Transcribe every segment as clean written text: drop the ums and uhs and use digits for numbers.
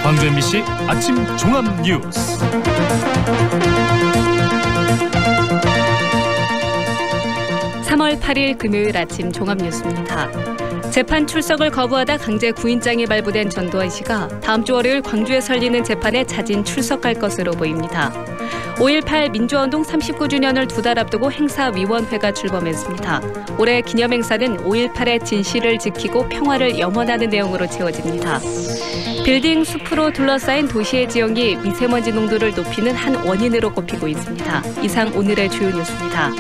광주 MBC 아침 종합 뉴스. (3월 8일) 금요일 아침 종합 뉴스입니다. 재판 출석을 거부하다 강제 구인장이 발부된 전두환 씨가 다음 주 월요일 광주에 열리는 재판에 자진 출석할 것으로 보입니다. 5.18 민주화운동 39주년을 두 달 앞두고 행사위원회가 출범했습니다. 올해 기념행사는 5.18의 진실을 지키고 평화를 염원하는 내용으로 채워집니다. 빌딩 숲으로 둘러싸인 도시의 지형이 미세먼지 농도를 높이는 한 원인으로 꼽히고 있습니다. 이상 오늘의 주요 뉴스입니다.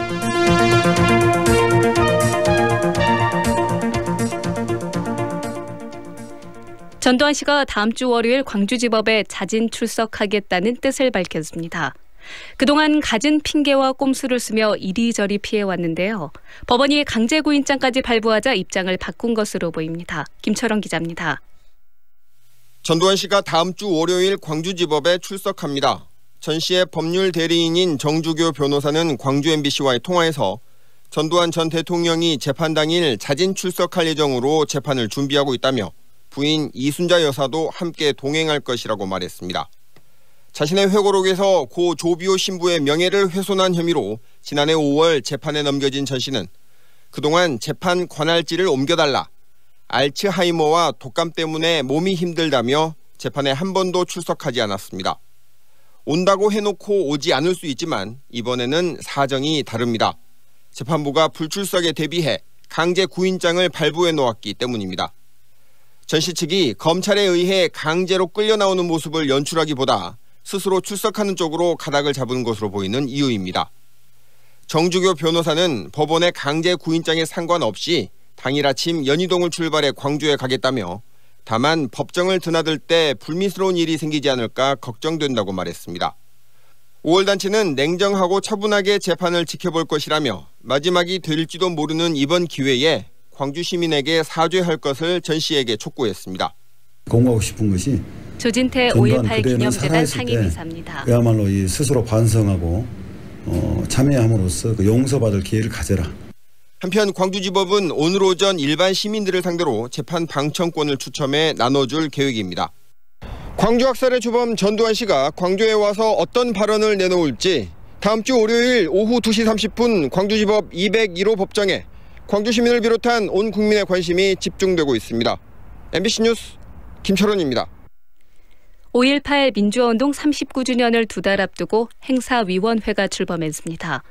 전두환 씨가 다음 주 월요일 광주지법에 자진 출석하겠다는 뜻을 밝혔습니다. 그동안 갖은 핑계와 꼼수를 쓰며 이리저리 피해왔는데요. 법원이 강제구인장까지 발부하자 입장을 바꾼 것으로 보입니다. 김철원 기자입니다. 전두환 씨가 다음 주 월요일 광주지법에 출석합니다. 전 씨의 법률 대리인인 정주교 변호사는 광주 MBC와의 통화에서 전두환 전 대통령이 재판 당일 자진 출석할 예정으로 재판을 준비하고 있다며 부인 이순자 여사도 함께 동행할 것이라고 말했습니다. 자신의 회고록에서 고 조비오 신부의 명예를 훼손한 혐의로 지난해 5월 재판에 넘겨진 전 씨는 그동안 재판 관할지를 옮겨달라, 알츠하이머와 독감 때문에 몸이 힘들다며 재판에 한 번도 출석하지 않았습니다. 온다고 해놓고 오지 않을 수 있지만 이번에는 사정이 다릅니다. 재판부가 불출석에 대비해 강제 구인장을 발부해 놓았기 때문입니다. 전 씨 측이 검찰에 의해 강제로 끌려 나오는 모습을 연출하기보다 스스로 출석하는 쪽으로 가닥을 잡은 것으로 보이는 이유입니다. 정주교 변호사는 법원의 강제 구인장에 상관없이 당일 아침 연희동을 출발해 광주에 가겠다며 다만 법정을 드나들 때 불미스러운 일이 생기지 않을까 걱정된다고 말했습니다. 5월 단체는 냉정하고 차분하게 재판을 지켜볼 것이라며 마지막이 될지도 모르는 이번 기회에 광주 시민에게 사죄할 것을 전 씨에게 촉구했습니다. 공부하고 싶은 것이 조진태 5.18 기념재단 상임이사입니다. 그야말로 이 스스로 반성하고 참여함으로써 그 용서받을 기회를 가져라. 한편 광주지법은 오늘 오전 일반 시민들을 상대로 재판 방청권을 추첨해 나눠줄 계획입니다. 광주 학살의 주범 전두환 씨가 광주에 와서 어떤 발언을 내놓을지 다음 주 월요일 오후 2시 30분 광주지법 201호 법정에 광주 시민을 비롯한 온 국민의 관심이 집중되고 있습니다. MBC 뉴스 김철원입니다. 5.18 민주화운동 39주년을 두 달 앞두고 행사위원회가 출범했습니다.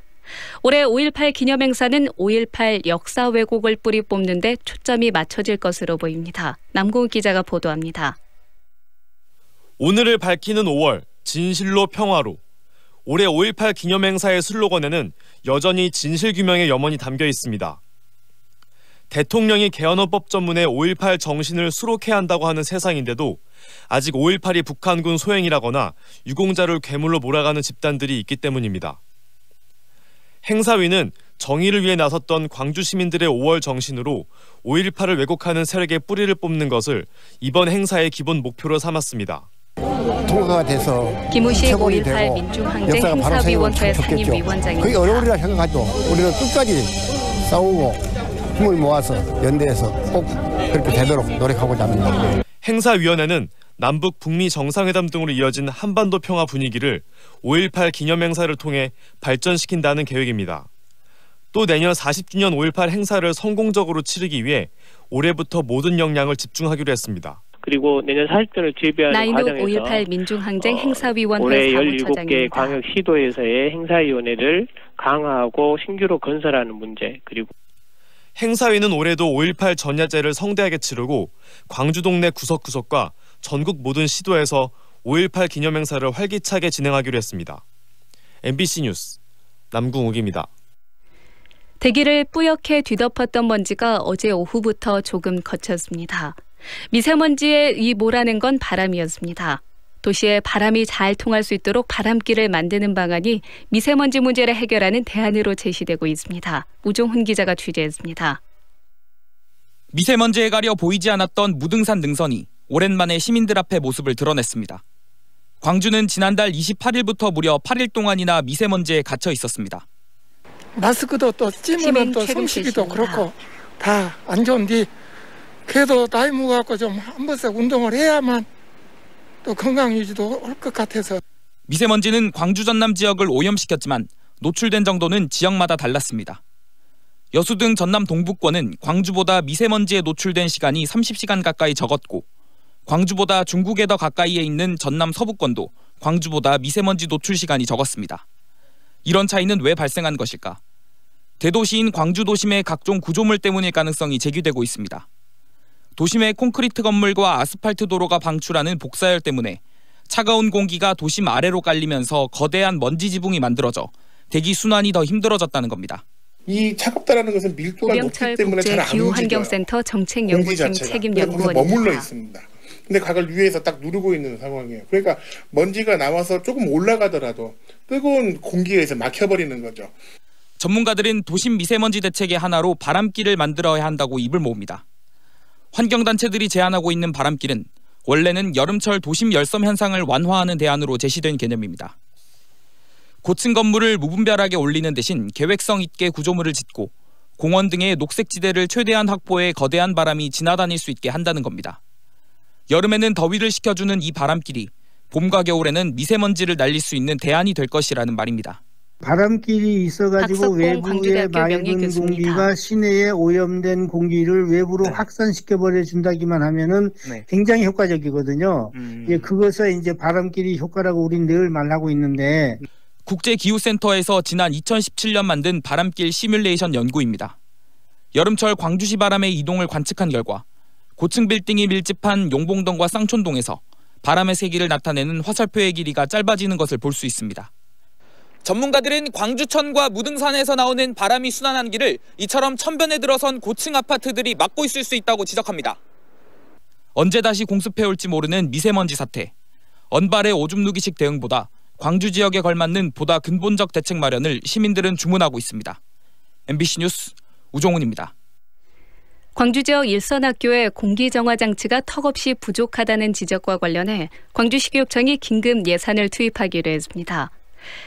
올해 5.18 기념행사는 5.18 역사 왜곡을 뿌리 뽑는 데 초점이 맞춰질 것으로 보입니다. 남궁욱 기자가 보도합니다. 오늘을 밝히는 5월, 진실로 평화로. 올해 5.18 기념행사의 슬로건에는 여전히 진실규명의 염원이 담겨 있습니다. 대통령이 개헌헌법 전문에 5.18 정신을 수록해야 한다고 하는 세상인데도 아직 5.18이 북한군 소행이라거나 유공자를 괴물로 몰아가는 집단들이 있기 때문입니다. 행사위는 정의를 위해 나섰던 광주 시민들의 5월 정신으로 5.18을 왜곡하는 세력의 뿌리를 뽑는 것을 이번 행사의 기본 목표로 삼았습니다. 통과가 돼서 김우식 5.18 민중항쟁 행사위원회 상임위원장입니다. 그게 어려우리라 생각하죠. 우리는 끝까지 싸우고 힘을 모아서 연대해서 꼭 그렇게 되도록 노력하고자 합니다. 행사위원회는 남북 북미 정상회담 등으로 이어진 한반도 평화 분위기를 5.18 기념행사를 통해 발전시킨다는 계획입니다. 또 내년 40주년 5.18 행사를 성공적으로 치르기 위해 올해부터 모든 역량을 집중하기로 했습니다. 그리고 내년 40주년을 준비하는 과정에서 5.18 민중항쟁 행사위원회 올해 사무처장입니다. 17개 광역시도에서의 행사위원회를 강화하고 신규로 건설하는 문제, 그리고 행사위는 올해도 5.18 전야제를 성대하게 치르고 광주 동네 구석구석과 전국 모든 시도에서 5.18 기념행사를 활기차게 진행하기로 했습니다. MBC 뉴스 남궁욱입니다. 대기를 뿌옇게 뒤덮었던 먼지가 어제 오후부터 조금 거쳤습니다. 미세먼지에 이 몰아낸 건 바람이었습니다. 도시에 바람이 잘 통할 수 있도록 바람길을 만드는 방안이 미세먼지 문제를 해결하는 대안으로 제시되고 있습니다. 우종훈 기자가 취재했습니다. 미세먼지에 가려 보이지 않았던 무등산 능선이 오랜만에 시민들 앞에 모습을 드러냈습니다. 광주는 지난달 28일부터 무려 8일 동안이나 미세먼지에 갇혀 있었습니다. 마스크도 또 찌면은 또 숨쉬기도 그렇고 다 안 좋은데 그래도 나이 먹어갖고 좀 한 번씩 운동을 해야만 또 건강 유지도 올 것 같아서. 미세먼지는 광주 전남 지역을 오염시켰지만 노출된 정도는 지역마다 달랐습니다. 여수 등 전남 동부권은 광주보다 미세먼지에 노출된 시간이 30시간 가까이 적었고 광주보다 중국에 더 가까이에 있는 전남 서부권도 광주보다 미세먼지 노출 시간이 적었습니다. 이런 차이는 왜 발생한 것일까? 대도시인 광주 도심의 각종 구조물 때문일 가능성이 제기되고 있습니다. 도심의 콘크리트 건물과 아스팔트 도로가 방출하는 복사열 때문에 차가운 공기가 도심 아래로 깔리면서 거대한 먼지 지붕이 만들어져 대기 순환이 더 힘들어졌다는 겁니다. 이 차갑다라는 것은 밀도가 높기 때문에 잘 안 움직여요. 기후환경센터 정책연구팀 책임연구원입니다. 머물러 있습니다. 근데 각을 위에서 딱 누르고 있는 상황이에요. 그러니까 먼지가 나와서 조금 올라가더라도 뜨거운 공기에서 막혀버리는 거죠. 전문가들은 도심 미세먼지 대책의 하나로 바람길을 만들어야 한다고 입을 모읍니다. 환경단체들이 제안하고 있는 바람길은 원래는 여름철 도심 열섬 현상을 완화하는 대안으로 제시된 개념입니다. 고층 건물을 무분별하게 올리는 대신 계획성 있게 구조물을 짓고 공원 등의 녹색지대를 최대한 확보해 거대한 바람이 지나다닐 수 있게 한다는 겁니다. 여름에는 더위를 식혀주는 이 바람길이 봄과 겨울에는 미세먼지를 날릴 수 있는 대안이 될 것이라는 말입니다. 바람길이 있어가지고 외부의 맑은 공기가 시내에 오염된 공기를 외부로 확산시켜 버려준다기만 하면은 굉장히 효과적이거든요. 그것을 이제 바람길이 효과라고 우리는 늘 말하고 있는데. 국제기후센터에서 지난 2017년 만든 바람길 시뮬레이션 연구입니다. 여름철 광주시 바람의 이동을 관측한 결과 고층 빌딩이 밀집한 용봉동과 쌍촌동에서 바람의 세기를 나타내는 화살표의 길이가 짧아지는 것을 볼 수 있습니다. 전문가들은 광주천과 무등산에서 나오는 바람이 순환한 길을 이처럼 천변에 들어선 고층 아파트들이 막고 있을 수 있다고 지적합니다. 언제 다시 공습해올지 모르는 미세먼지 사태. 언발의 오줌 누기식 대응보다 광주 지역에 걸맞는 보다 근본적 대책 마련을 시민들은 주문하고 있습니다. MBC 뉴스 우종훈입니다. 광주 지역 일선학교의 공기정화 장치가 턱없이 부족하다는 지적과 관련해 광주시교육청이 긴급 예산을 투입하기로 했습니다.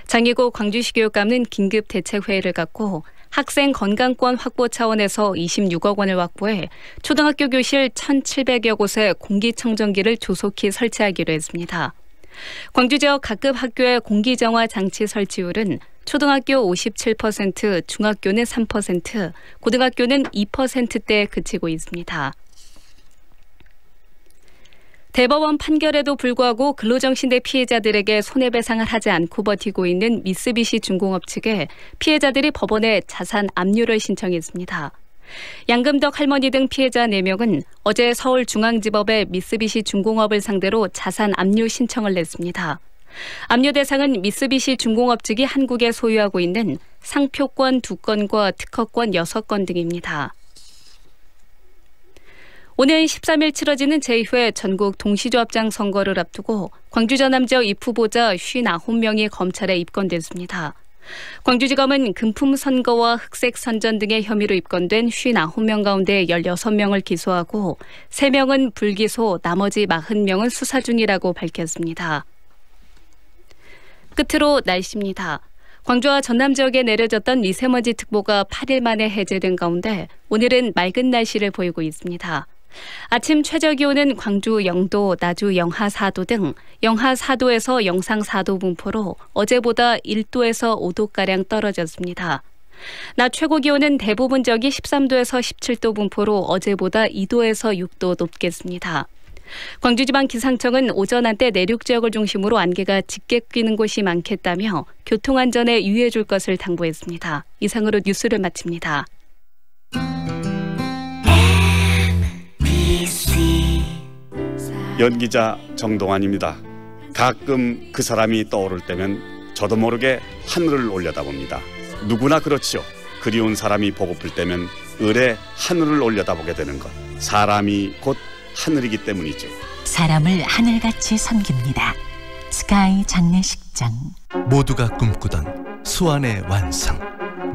장희고 광주시교육감은 긴급 대책회의를 갖고 학생 건강권 확보 차원에서 26억 원을 확보해 초등학교 교실 1,700여 곳에 공기청정기를 조속히 설치하기로 했습니다. 광주 지역 각급 학교의 공기정화 장치 설치율은 초등학교 57%, 중학교는 3%, 고등학교는 2%대에 그치고 있습니다. 대법원 판결에도 불구하고 근로정신대 피해자들에게 손해배상을 하지 않고 버티고 있는 미쓰비시 중공업 측에 피해자들이 법원에 자산 압류를 신청했습니다. 양금덕 할머니 등 피해자 4명은 어제 서울중앙지법에 미쓰비시 중공업을 상대로 자산 압류 신청을 냈습니다. 압류 대상은 미쓰비시 중공업 측이 한국에 소유하고 있는 상표권 2건과 특허권 6건 등입니다. 오늘 13일 치러지는 제2회 전국 동시조합장 선거를 앞두고 광주 전남 지역 입후보자 59명이 검찰에 입건됐습니다. 광주지검은 금품 선거와 흑색 선전 등의 혐의로 입건된 59명 가운데 16명을 기소하고 3명은 불기소, 나머지 40명은 수사 중이라고 밝혔습니다. 끝으로 날씨입니다. 광주와 전남 지역에 내려졌던 미세먼지 특보가 8일 만에 해제된 가운데 오늘은 맑은 날씨를 보이고 있습니다. 아침 최저기온은 광주 0도, 나주 영하 4도 등 영하 4도에서 영상 4도 분포로 어제보다 1도에서 5도가량 떨어졌습니다. 낮 최고기온은 대부분 지역이 13도에서 17도 분포로 어제보다 2도에서 6도 높겠습니다. 광주지방기상청은 오전 한때 내륙 지역을 중심으로 안개가 짙게 끼는 곳이 많겠다며 교통안전에 유의해 줄 것을 당부했습니다. 이상으로 뉴스를 마칩니다. 연기자 정동환입니다. 가끔 그 사람이 떠오를 때면 저도 모르게 하늘을 올려다봅니다. 누구나 그렇지요. 그리운 사람이 보고플 때면 을에 하늘을 올려다보게 되는 것. 사람이 곧 하늘이기 때문이죠. 사람을 하늘같이 섬깁니다. 스카이 장례식장. 모두가 꿈꾸던 수완의 완성.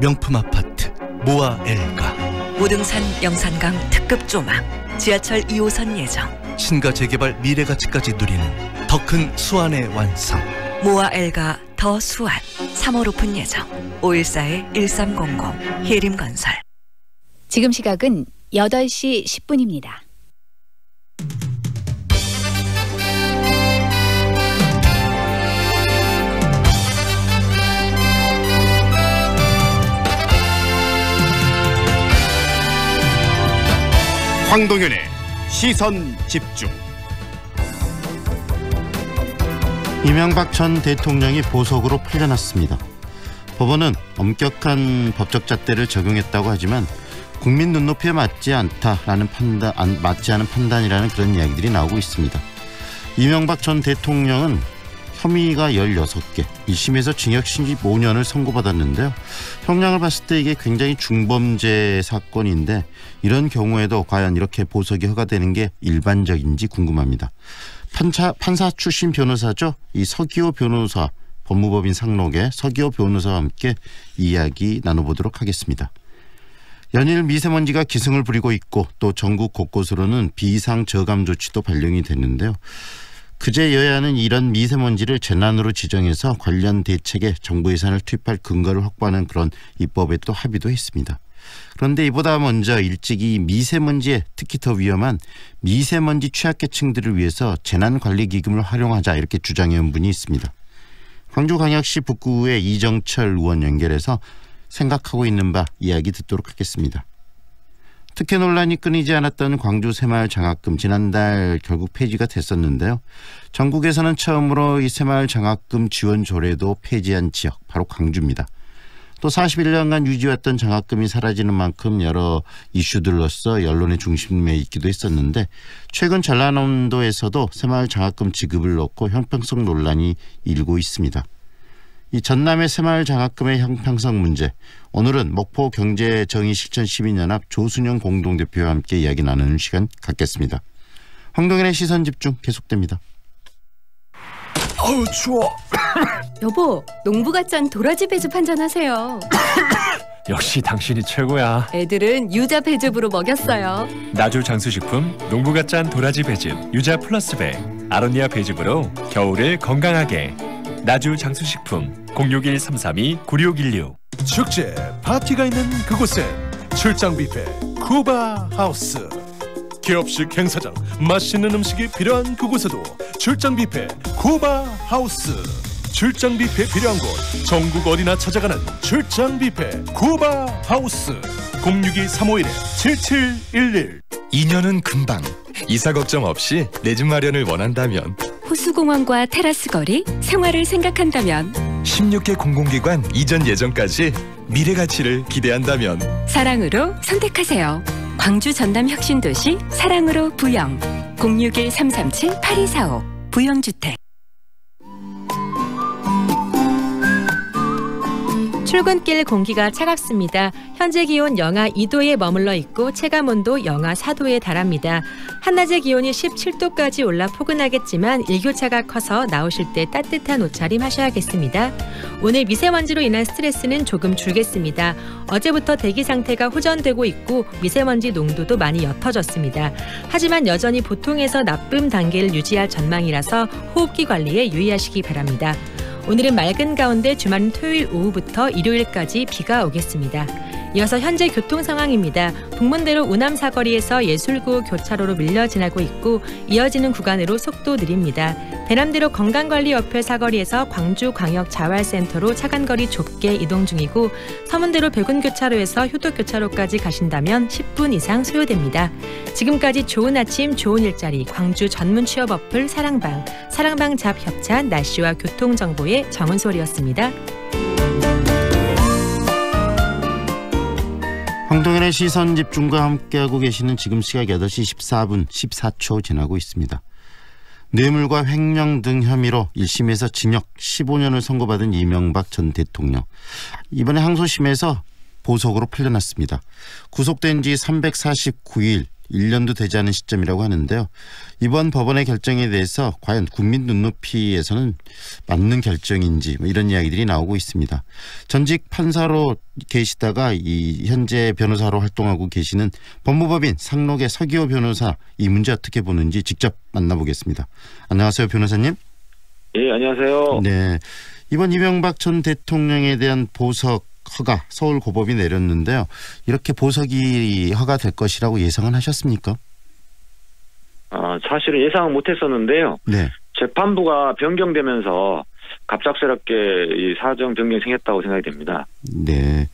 명품 아파트 모아 엘가. 무등산 영산강 특급 조망. 지하철 2호선 예정. 신가 재개발 미래가치까지 누리는 더 큰 수완의 완성. 모아 엘가 더 수완. 3월 오픈 예정. 514-1300 해림건설. 지금 시각은 8시 10분입니다. 황동현의 시선집중. 이명박 전 대통령이 보석으로 풀려났습니다. 법원은 엄격한 법적 잣대를 적용했다고 하지만 국민 눈높이에 맞지 않은 판단이라는 그런 이야기들이 나오고 있습니다. 이명박 전 대통령은 혐의가 16개, 1심에서 징역 15년을 선고받았는데요. 형량을 봤을 때 이게 굉장히 중범죄 사건인데 이런 경우에도 과연 이렇게 보석이 허가되는 게 일반적인지 궁금합니다. 판사 출신 변호사죠. 이 서기호 변호사, 법무법인 상록의 서기호 변호사와 함께 이야기 나눠보도록 하겠습니다. 연일 미세먼지가 기승을 부리고 있고 또 전국 곳곳으로는 비상 저감 조치도 발령이 됐는데요. 그제 여야는 이런 미세먼지를 재난으로 지정해서 관련 대책에 정부 예산을 투입할 근거를 확보하는 그런 입법에 또 합의도 했습니다. 그런데 이보다 먼저 일찍이 미세먼지에 특히 더 위험한 미세먼지 취약계층들을 위해서 재난관리기금을 활용하자 이렇게 주장해온 분이 있습니다. 광주광역시 북구의 이정철 의원 연결해서 생각하고 있는 바 이야기 듣도록 하겠습니다. 특혜 논란이 끊이지 않았던 광주 새마을 장학금 지난달 결국 폐지가 됐었는데요. 전국에서는 처음으로 이 새마을 장학금 지원 조례도 폐지한 지역 바로 광주입니다. 또 41년간 유지했던 장학금이 사라지는 만큼 여러 이슈들로서 언론의 중심에 있기도 했었는데 최근 전라남도에서도 새마을 장학금 지급을 놓고 형평성 논란이 일고 있습니다. 이 전남의 새마을 장학금의 형평성 문제, 오늘은 목포경제정의실천시민연합 조순영 공동대표와 함께 이야기 나누는 시간 갖겠습니다. 황동현의 시선집중 계속됩니다. 어우 추워. 여보, 농부가 짠 도라지 배즙 한잔 하세요. 역시 당신이 최고야. 애들은 유자 배즙으로 먹였어요. 나주 장수식품 농부가 짠 도라지 배즙 유자 플러스 배 아로니아 배즙으로 겨울을 건강하게. 나주 장수식품 061-332-9616. 축제 파티가 있는 그곳엔 출장 뷔페 쿠바 하우스. 개업식 행사장 맛있는 음식이 필요한 그곳에도 출장 뷔페 쿠바 하우스. 출장 뷔페 필요한 곳 전국 어디나 찾아가는 출장 뷔페 쿠바 하우스. 062-351-7711. 2년은 금방. 이사 걱정 없이 내 집 마련을 원한다면, 호수공원과 테라스 거리, 생활을 생각한다면, 16개 공공기관 이전 예정까지 미래 가치를 기대한다면 사랑으로 선택하세요. 광주 전남 혁신도시 사랑으로 부영. 061-337-8245 부영주택. 출근길 공기가 차갑습니다. 현재 기온 영하 2도에 머물러 있고 체감온도 영하 4도에 달합니다. 한낮의 기온이 17도까지 올라 포근하겠지만 일교차가 커서 나오실 때 따뜻한 옷차림 하셔야겠습니다. 오늘 미세먼지로 인한 스트레스는 조금 줄겠습니다. 어제부터 대기 상태가 호전되고 있고 미세먼지 농도도 많이 옅어졌습니다. 하지만 여전히 보통에서 나쁨 단계를 유지할 전망이라서 호흡기 관리에 유의하시기 바랍니다. 오늘은 맑은 가운데 주말인 토요일 오후부터 일요일까지 비가 오겠습니다. 이어서 현재 교통 상황입니다. 북문대로 우남 사거리에서 예술구 교차로로 밀려 지나고 있고 이어지는 구간으로 속도 느립니다. 대남대로 건강관리협회 사거리에서 광주광역자활센터로 차간거리 좁게 이동 중이고 서문대로 백운교차로에서 효도교차로까지 가신다면 10분 이상 소요됩니다. 지금까지 좋은 아침 좋은 일자리 광주 전문 취업 어플 사랑방 잡 협찬 날씨와 교통정보의 정은솔이었습니다. 황동현의 시선집중과 함께하고 계시는 지금 시각 8시 14분 14초 지나고 있습니다. 뇌물과 횡령 등 혐의로 1심에서 징역 15년을 선고받은 이명박 전 대통령. 이번에 항소심에서 보석으로 풀려났습니다. 구속된 지 349일, 1년도 되지 않은 시점이라고 하는데요. 이번 법원의 결정에 대해서 과연 국민 눈높이에서는 맞는 결정인지 이런 이야기들이 나오고 있습니다. 전직 판사로 계시다가 이 현재 변호사로 활동하고 계시는 법무법인 상록의 서기호 변호사, 이 문제 어떻게 보는지 직접 만나보겠습니다. 안녕하세요, 변호사님. 예, 안녕하세요. 네, 이번 이명박 전 대통령에 대한 보석 허가 서울고법이 내렸는데요. 이렇게 보석이 허가될 것이라고 예상은 하셨습니까? 사실은 예상은 못했었는데요. 네. 재판부가 변경되면서 갑작스럽게 이 사정 변경이 생겼다고 생각이 됩니다. 네.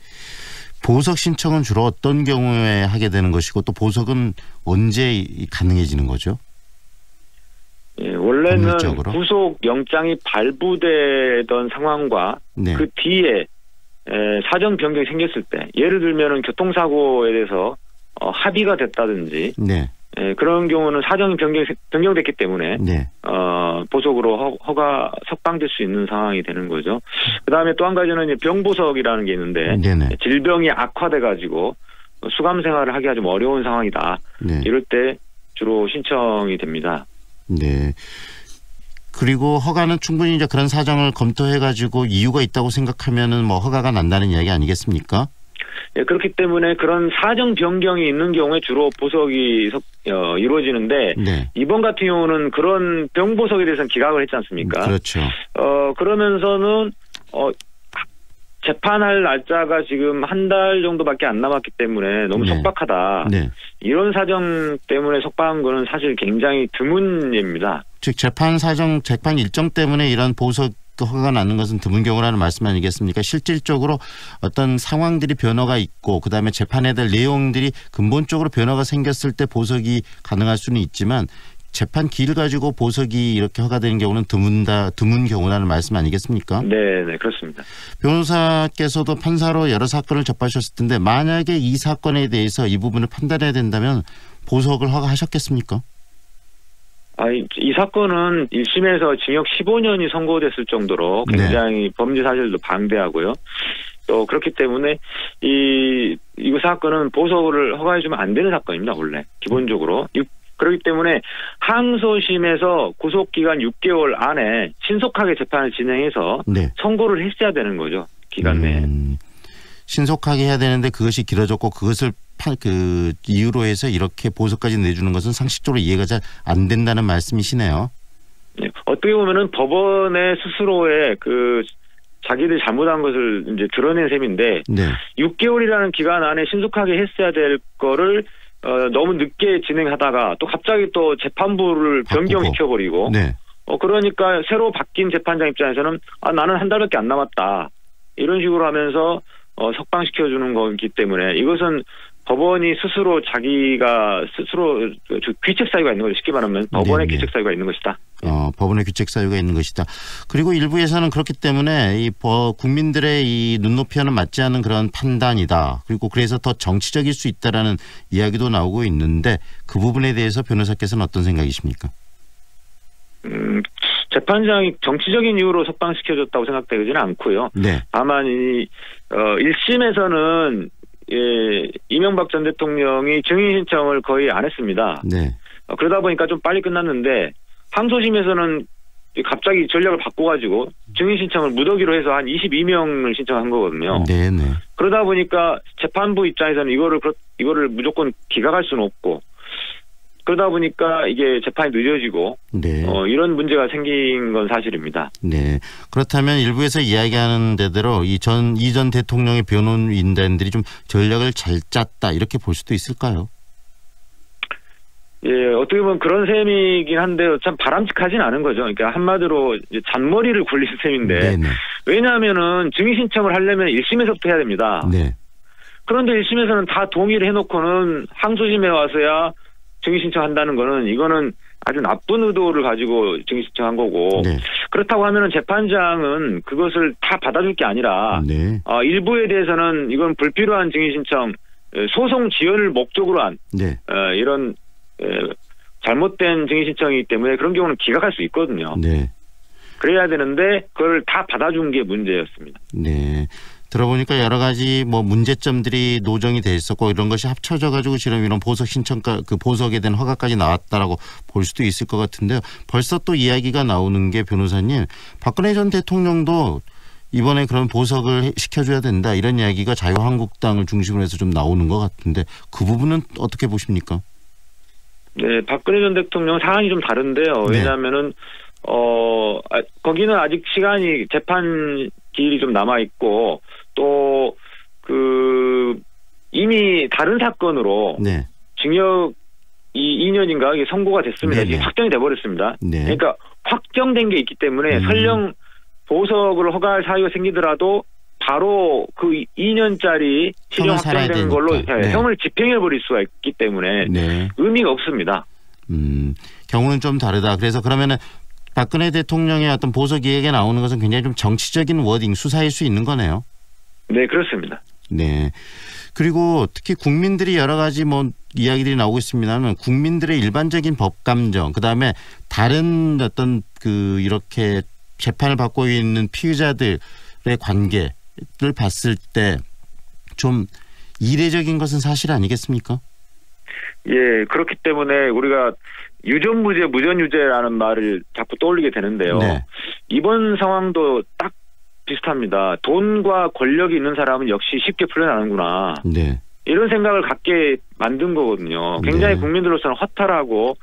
보석 신청은 주로 어떤 경우에 하게 되는 것이고 또 보석은 언제 가능해지는 거죠? 예, 원래는 법률적으로? 구속 영장이 발부되던 상황과 네. 그 뒤에 사정 변경이 생겼을 때, 예를 들면은 교통사고에 대해서 합의가 됐다든지, 네. 그런 경우는 사정이 변경됐기 때문에 네. 보석으로 석방될 수 있는 상황이 되는 거죠. 그 다음에 또 한 가지는 이제 병보석이라는 게 있는데, 네네. 질병이 악화돼 가지고 수감 생활을 하기가 좀 어려운 상황이다. 네. 이럴 때 주로 신청이 됩니다. 네. 그리고 허가는 충분히 이제 그런 사정을 검토해가지고 이유가 있다고 생각하면은 뭐 허가가 난다는 이야기 아니겠습니까? 예, 그렇기 때문에 그런 사정 변경이 있는 경우에 주로 보석이 이루어지는데, 네. 이번 같은 경우는 그런 병보석에 대해서는 기각을 했지 않습니까? 그렇죠. 그러면서는 재판할 날짜가 지금 한 달 정도밖에 안 남았기 때문에 너무 네. 촉박하다. 네. 이런 사정 때문에 석방한 거는 사실 굉장히 드문 예입니다. 즉 재판 일정 때문에 이런 보석 허가가 나는 것은 드문 경우라는 말씀 아니겠습니까? 실질적으로 어떤 상황들이 변화가 있고 그다음에 재판에 될 내용들이 근본적으로 변화가 생겼을 때 보석이 가능할 수는 있지만 재판 기일 가지고 보석이 이렇게 허가되는 경우는 드문 경우라는 말씀 아니겠습니까? 네, 그렇습니다. 변호사께서도 판사로 여러 사건을 접하셨을 텐데 만약에 이 사건에 대해서 이 부분을 판단해야 된다면 보석을 허가하셨겠습니까? 이 사건은 1심에서 징역 15년이 선고됐을 정도로 굉장히 범죄 사실도 방대하고요. 또 그렇기 때문에 이 사건은 보석을 허가해주면 안 되는 사건입니다. 원래 기본적으로. 그렇기 때문에 항소심에서 구속기간 6개월 안에 신속하게 재판을 진행해서 네. 선고를 했어야 되는 거죠. 기간 내에. 신속하게 해야 되는데 그것이 길어졌고 그것을 이유로 해서 이렇게 보석까지 내주는 것은 상식적으로 이해가 잘 안 된다는 말씀이시네요. 네. 어떻게 보면은 법원의 스스로의 자기들이 잘못한 것을 이제 드러낸 셈인데, 네. 6개월이라는 기간 안에 신속하게 했어야 될 거를 너무 늦게 진행하다가 또 갑자기 또 재판부를 변경시켜버리고, 네. 그러니까 새로 바뀐 재판장 입장에서는 나는 한 달밖에 안 남았다 이런 식으로 하면서 석방시켜주는 거기 때문에 이것은 법원이 자기가 스스로 귀책 사유가 있는 거죠. 쉽게 말하면 법원의 네네. 귀책 사유가 있는 것이다. 법원의 귀책 사유가 있는 것이다. 그리고 일부에서는 그렇기 때문에 국민들의 이 눈높이와는 맞지 않은 그런 판단이다. 그리고 그래서 더 정치적일 수 있다라는 이야기도 나오고 있는데 그 부분에 대해서 변호사께서는 어떤 생각이십니까? 재판장이 정치적인 이유로 석방시켜줬다고 생각되지는 않고요. 네. 다만 1심에서는 이명박 전 대통령이 증인 신청을 거의 안 했습니다. 네. 그러다 보니까 좀 빨리 끝났는데 항소심에서는 갑자기 전략을 바꿔가지고 증인 신청을 무더기로 해서 한 22명을 신청한 거거든요. 네네. 그러다 보니까 재판부 입장에서는 이거를 무조건 기각할 수는 없고, 그러다 보니까 이게 재판이 늦어지고 네. 이런 문제가 생긴 건 사실입니다. 네. 그렇다면 일부에서 이야기하는 데대로 이전 대통령의 변호인단들이 좀 전략을 잘 짰다 이렇게 볼 수도 있을까요? 예, 어떻게 보면 그런 셈이긴 한데 참 바람직하진 않은 거죠. 그러니까 한마디로 이제 잔머리를 굴린 셈인데, 네네. 왜냐하면은 증인 신청을 하려면 1심에서부터 해야 됩니다. 네. 그런데 1심에서는 다 동의를 해놓고는 항소심에 와서야 증인 신청한다는 거는 이거는 아주 나쁜 의도를 가지고 증인 신청한 거고, 네. 그렇다고 하면은 재판장은 그것을 다 받아줄 게 아니라 네. 일부에 대해서는 이건 불필요한 증인 신청, 소송 지연을 목적으로 한 네. 이런 잘못된 증인 신청이기 때문에 그런 경우는 기각할 수 있거든요. 네. 그래야 되는데 그걸 다 받아준 게 문제였습니다. 네. 들어보니까 여러 가지 문제점들이 노정이 돼 있었고 이런 것이 합쳐져 가지고 지금 이런 보석 신청가 보석에 대한 허가까지 나왔다라고 볼 수도 있을 것 같은데요. 벌써 또 이야기가 나오는 게 변호사님, 박근혜 전 대통령도 이번에 그런 보석을 시켜줘야 된다 이런 이야기가 자유한국당을 중심으로 해서 좀 나오는 것 같은데 그 부분은 어떻게 보십니까? 네, 박근혜 전 대통령 사안이 좀 다른데요. 네. 왜냐하면은 거기는 아직 재판 기일이 좀 남아 있고 또 이미 다른 사건으로 네. 징역 2년인가 이게 선고가 됐습니다. 네네. 이게 확정이 돼버렸습니다. 네. 그러니까 확정된 게 있기 때문에 설령 보석을 허가할 사유가 생기더라도 바로 그 2년짜리 실형 확정된 걸로 네. 형을 집행해버릴 수가 있기 때문에 네. 의미가 없습니다. 경우는 좀 다르다. 그래서 그러면은 박근혜 대통령의 어떤 보석 이야기가 나오는 것은 굉장히 좀 정치적인 워딩, 수사일 수 있는 거네요. 네, 그렇습니다. 네. 그리고 특히 국민들이 여러 가지 뭐 이야기들이 나오고 있습니다만 국민들의 일반적인 법 감정, 그 다음에 다른 어떤 그 이렇게 재판을 받고 있는 피의자들의 관계를 봤을 때 좀 이례적인 것은 사실 아니겠습니까? 예, 그렇기 때문에 우리가 유전무죄, 무전유죄라는 말을 자꾸 떠올리게 되는데요. 네. 이번 상황도 딱 비슷합니다. 돈과 권력이 있는 사람은 역시 쉽게 풀려나는구나. 네. 이런 생각을 갖게 만든 거거든요. 굉장히 네. 국민들로서는 허탈하고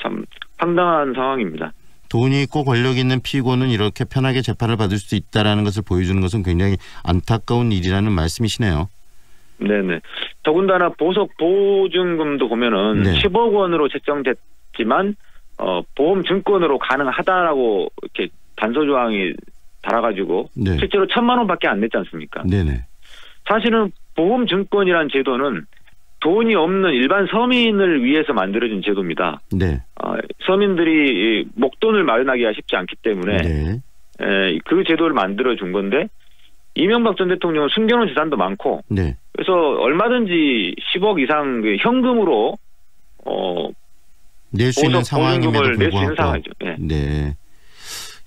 참 황당한 상황입니다. 돈이 있고 권력이 있는 피고는 이렇게 편하게 재판을 받을 수 있다는 것을 보여주는 것은 굉장히 안타까운 일이라는 말씀이시네요. 네네. 더군다나 보석 보증금도 보면은 네. 10억 원으로 책정됐지만 보험 증권으로 가능하다라고 이렇게 단서 조항이 달아가지고 네. 실제로 1,000만 원밖에 안 냈지 않습니까? 네네. 사실은 보험 증권이라는 제도는 돈이 없는 일반 서민을 위해서 만들어진 제도입니다. 네. 서민들이 목돈을 마련하기가 쉽지 않기 때문에 네. 그 제도를 만들어준 건데 이명박 전 대통령은 숨겨놓은 재산도 많고 네. 그래서 얼마든지 10억 이상 현금으로 낼 수 있는 상황임에도 낼 수 있는 불구하고 상황이죠. 네. 네.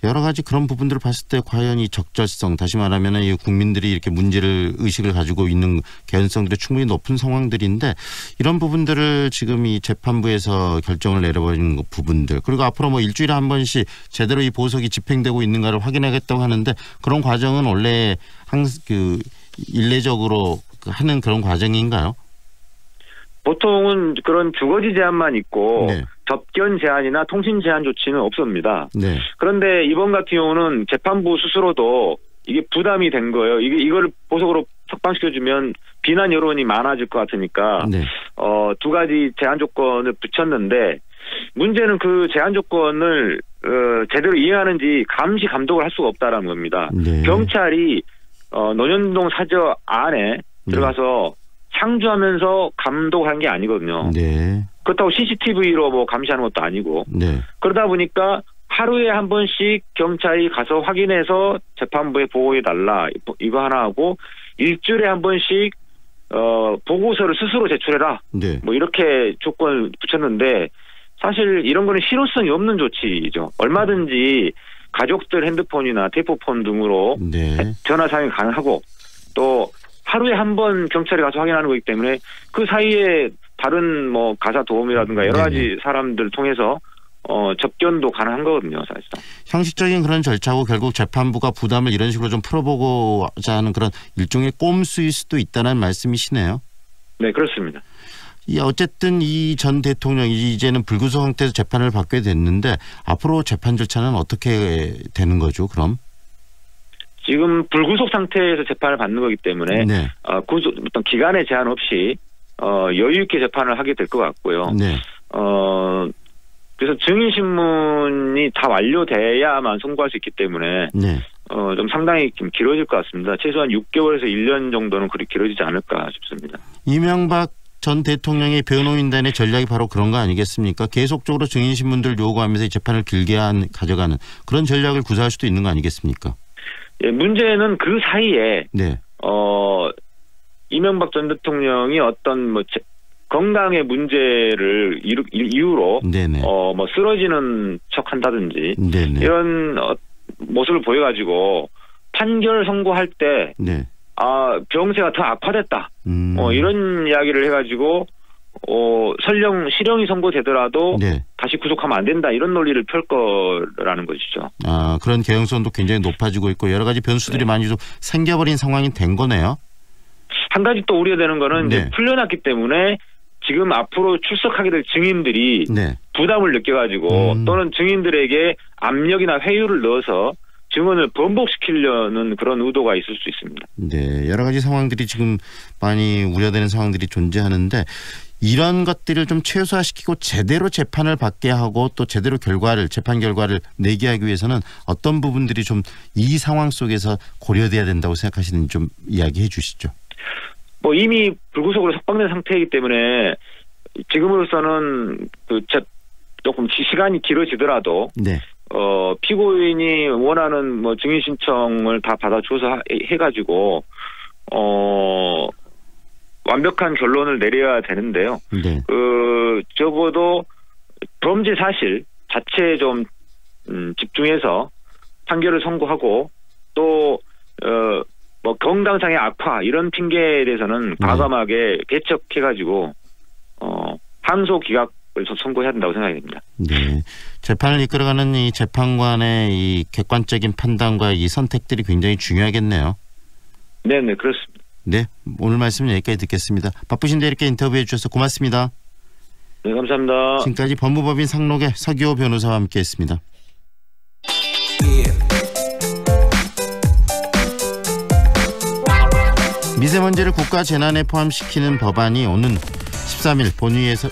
여러 가지 그런 부분들을 봤을 때 과연 이 적절성, 다시 말하면 이 국민들이 이렇게 문제를 의식을 가지고 있는 개연성들이 충분히 높은 상황들인데 이런 부분들을 지금 이 재판부에서 결정을 내려버리는 부분들 그리고 앞으로 뭐 일주일에 한 번씩 제대로 이 보석이 집행되고 있는가를 확인하겠다고 하는데 그런 과정은 원래 그 일례적으로 하는 그런 과정인가요? 보통은 그런 주거지 제한만 있고 네. 접견 제한이나 통신 제한 조치는 없습니다. 네. 그런데 이번 같은 경우는 재판부 스스로도 이게 부담이 된 거예요. 이거를 보석으로 석방시켜주면 비난 여론이 많아질 것 같으니까 네. 두 가지 제한 조건을 붙였는데 문제는 그 제한 조건을 제대로 이행하는지 감시 감독을 할 수가 없다라는 겁니다. 네. 경찰이 논현동 사저 안에 들어가서 상주하면서 감독한 게 아니거든요. 네. 그렇다고 CCTV로 뭐 감시하는 것도 아니고 네. 그러다 보니까 하루에 한 번씩 경찰이 가서 확인해서 재판부에 보고해달라 이거 하나 하고 일주일에 한 번씩 보고서를 스스로 제출해라. 네. 뭐 이렇게 조건을 붙였는데 사실 이런 거는 실효성이 없는 조치죠. 얼마든지 가족들 핸드폰이나 테이프폰 등으로 네. 전화 사용이 가능하고 또 하루에 한 번 경찰에 가서 확인하는 거기 때문에 그 사이에 다른 뭐 가사 도움이라든가 여러 가지 사람들 통해서 접견도 가능한 거거든요, 사실상. 형식적인 그런 절차고 결국 재판부가 부담을 이런 식으로 좀 풀어보고자 하는 그런 일종의 꼼수일 수도 있다는 말씀이시네요. 네, 그렇습니다. 어쨌든 이 전 대통령이 이제는 불구속 상태에서 재판을 받게 됐는데 앞으로 재판 절차는 어떻게 되는 거죠, 그럼? 지금 불구속 상태에서 재판을 받는 거기 때문에 네. 어떤 기간의 제한 없이 여유 있게 재판을 하게 될 것 같고요. 네. 그래서 증인신문이 다 완료돼야만 선고할 수 있기 때문에 네. 좀 상당히 좀 길어질 것 같습니다. 최소한 6개월에서 1년 정도는 그리 길어지지 않을까 싶습니다. 이명박 전 대통령의 변호인단의 전략이 바로 그런 거 아니겠습니까? 계속적으로 증인신문들 요구하면서 이 재판을 길게 가져가는 그런 전략을 구사할 수도 있는 거 아니겠습니까? 예, 문제는 그 사이에 네. 이명박 전 대통령이 어떤 뭐 건강의 문제를 이유로 뭐 쓰러지는 척한다든지 네네. 이런 모습을 보여가지고 판결 선고할 때 네. 병세가 더 악화됐다. 이런 이야기를 해가지고 설령 실형이 선고되더라도 네. 다시 구속하면 안 된다 이런 논리를 펼 거라는 것이죠. 그런 개연성도 굉장히 높아지고 있고 여러 가지 변수들이 많이 좀 생겨버린 상황이 된 거네요. 한 가지 또 우려되는 거는 이제 풀려났기 때문에 지금 앞으로 출석하게 될 증인들이 부담을 느껴가지고 또는 증인들에게 압력이나 회유를 넣어서 증언을 번복시키려는 그런 의도가 있을 수 있습니다. 네, 여러 가지 상황들이 지금 많이 우려되는 상황들이 존재하는데 이런 것들을 좀 최소화시키고 제대로 재판을 받게 하고 또 제대로 재판 결과를 내게 하기 위해서는 어떤 부분들이 좀 이 상황 속에서 고려돼야 된다고 생각하시는지 좀 이야기해 주시죠. 뭐 이미 불구속으로 석방된 상태이기 때문에 지금으로서는 조금 시간이 길어지더라도 네. 피고인이 원하는 뭐 증인 신청을 다 받아줘서 해가지고 완벽한 결론을 내려야 되는데요. 네. 적어도 범죄 사실 자체에 좀 집중해서 판결을 선고하고 또 뭐 건강상의 악화 이런 핑계에 대해서는 과감하게 개척해가지고 항소 기각을 선고해야 된다고 생각이 됩니다. 네, 재판을 이끌어가는 이 재판관의 이 객관적인 판단과 이 선택들이 굉장히 중요하겠네요. 네, 그렇습니다. 네, 오늘 말씀은 여기까지 듣겠습니다. 바쁘신데 이렇게 인터뷰해 주셔서 고맙습니다. 네, 감사합니다. 지금까지 법무법인 상록의 서기호 변호사와 함께했습니다. 미세먼지를 국가 재난에 포함시키는 법안이 오는 13일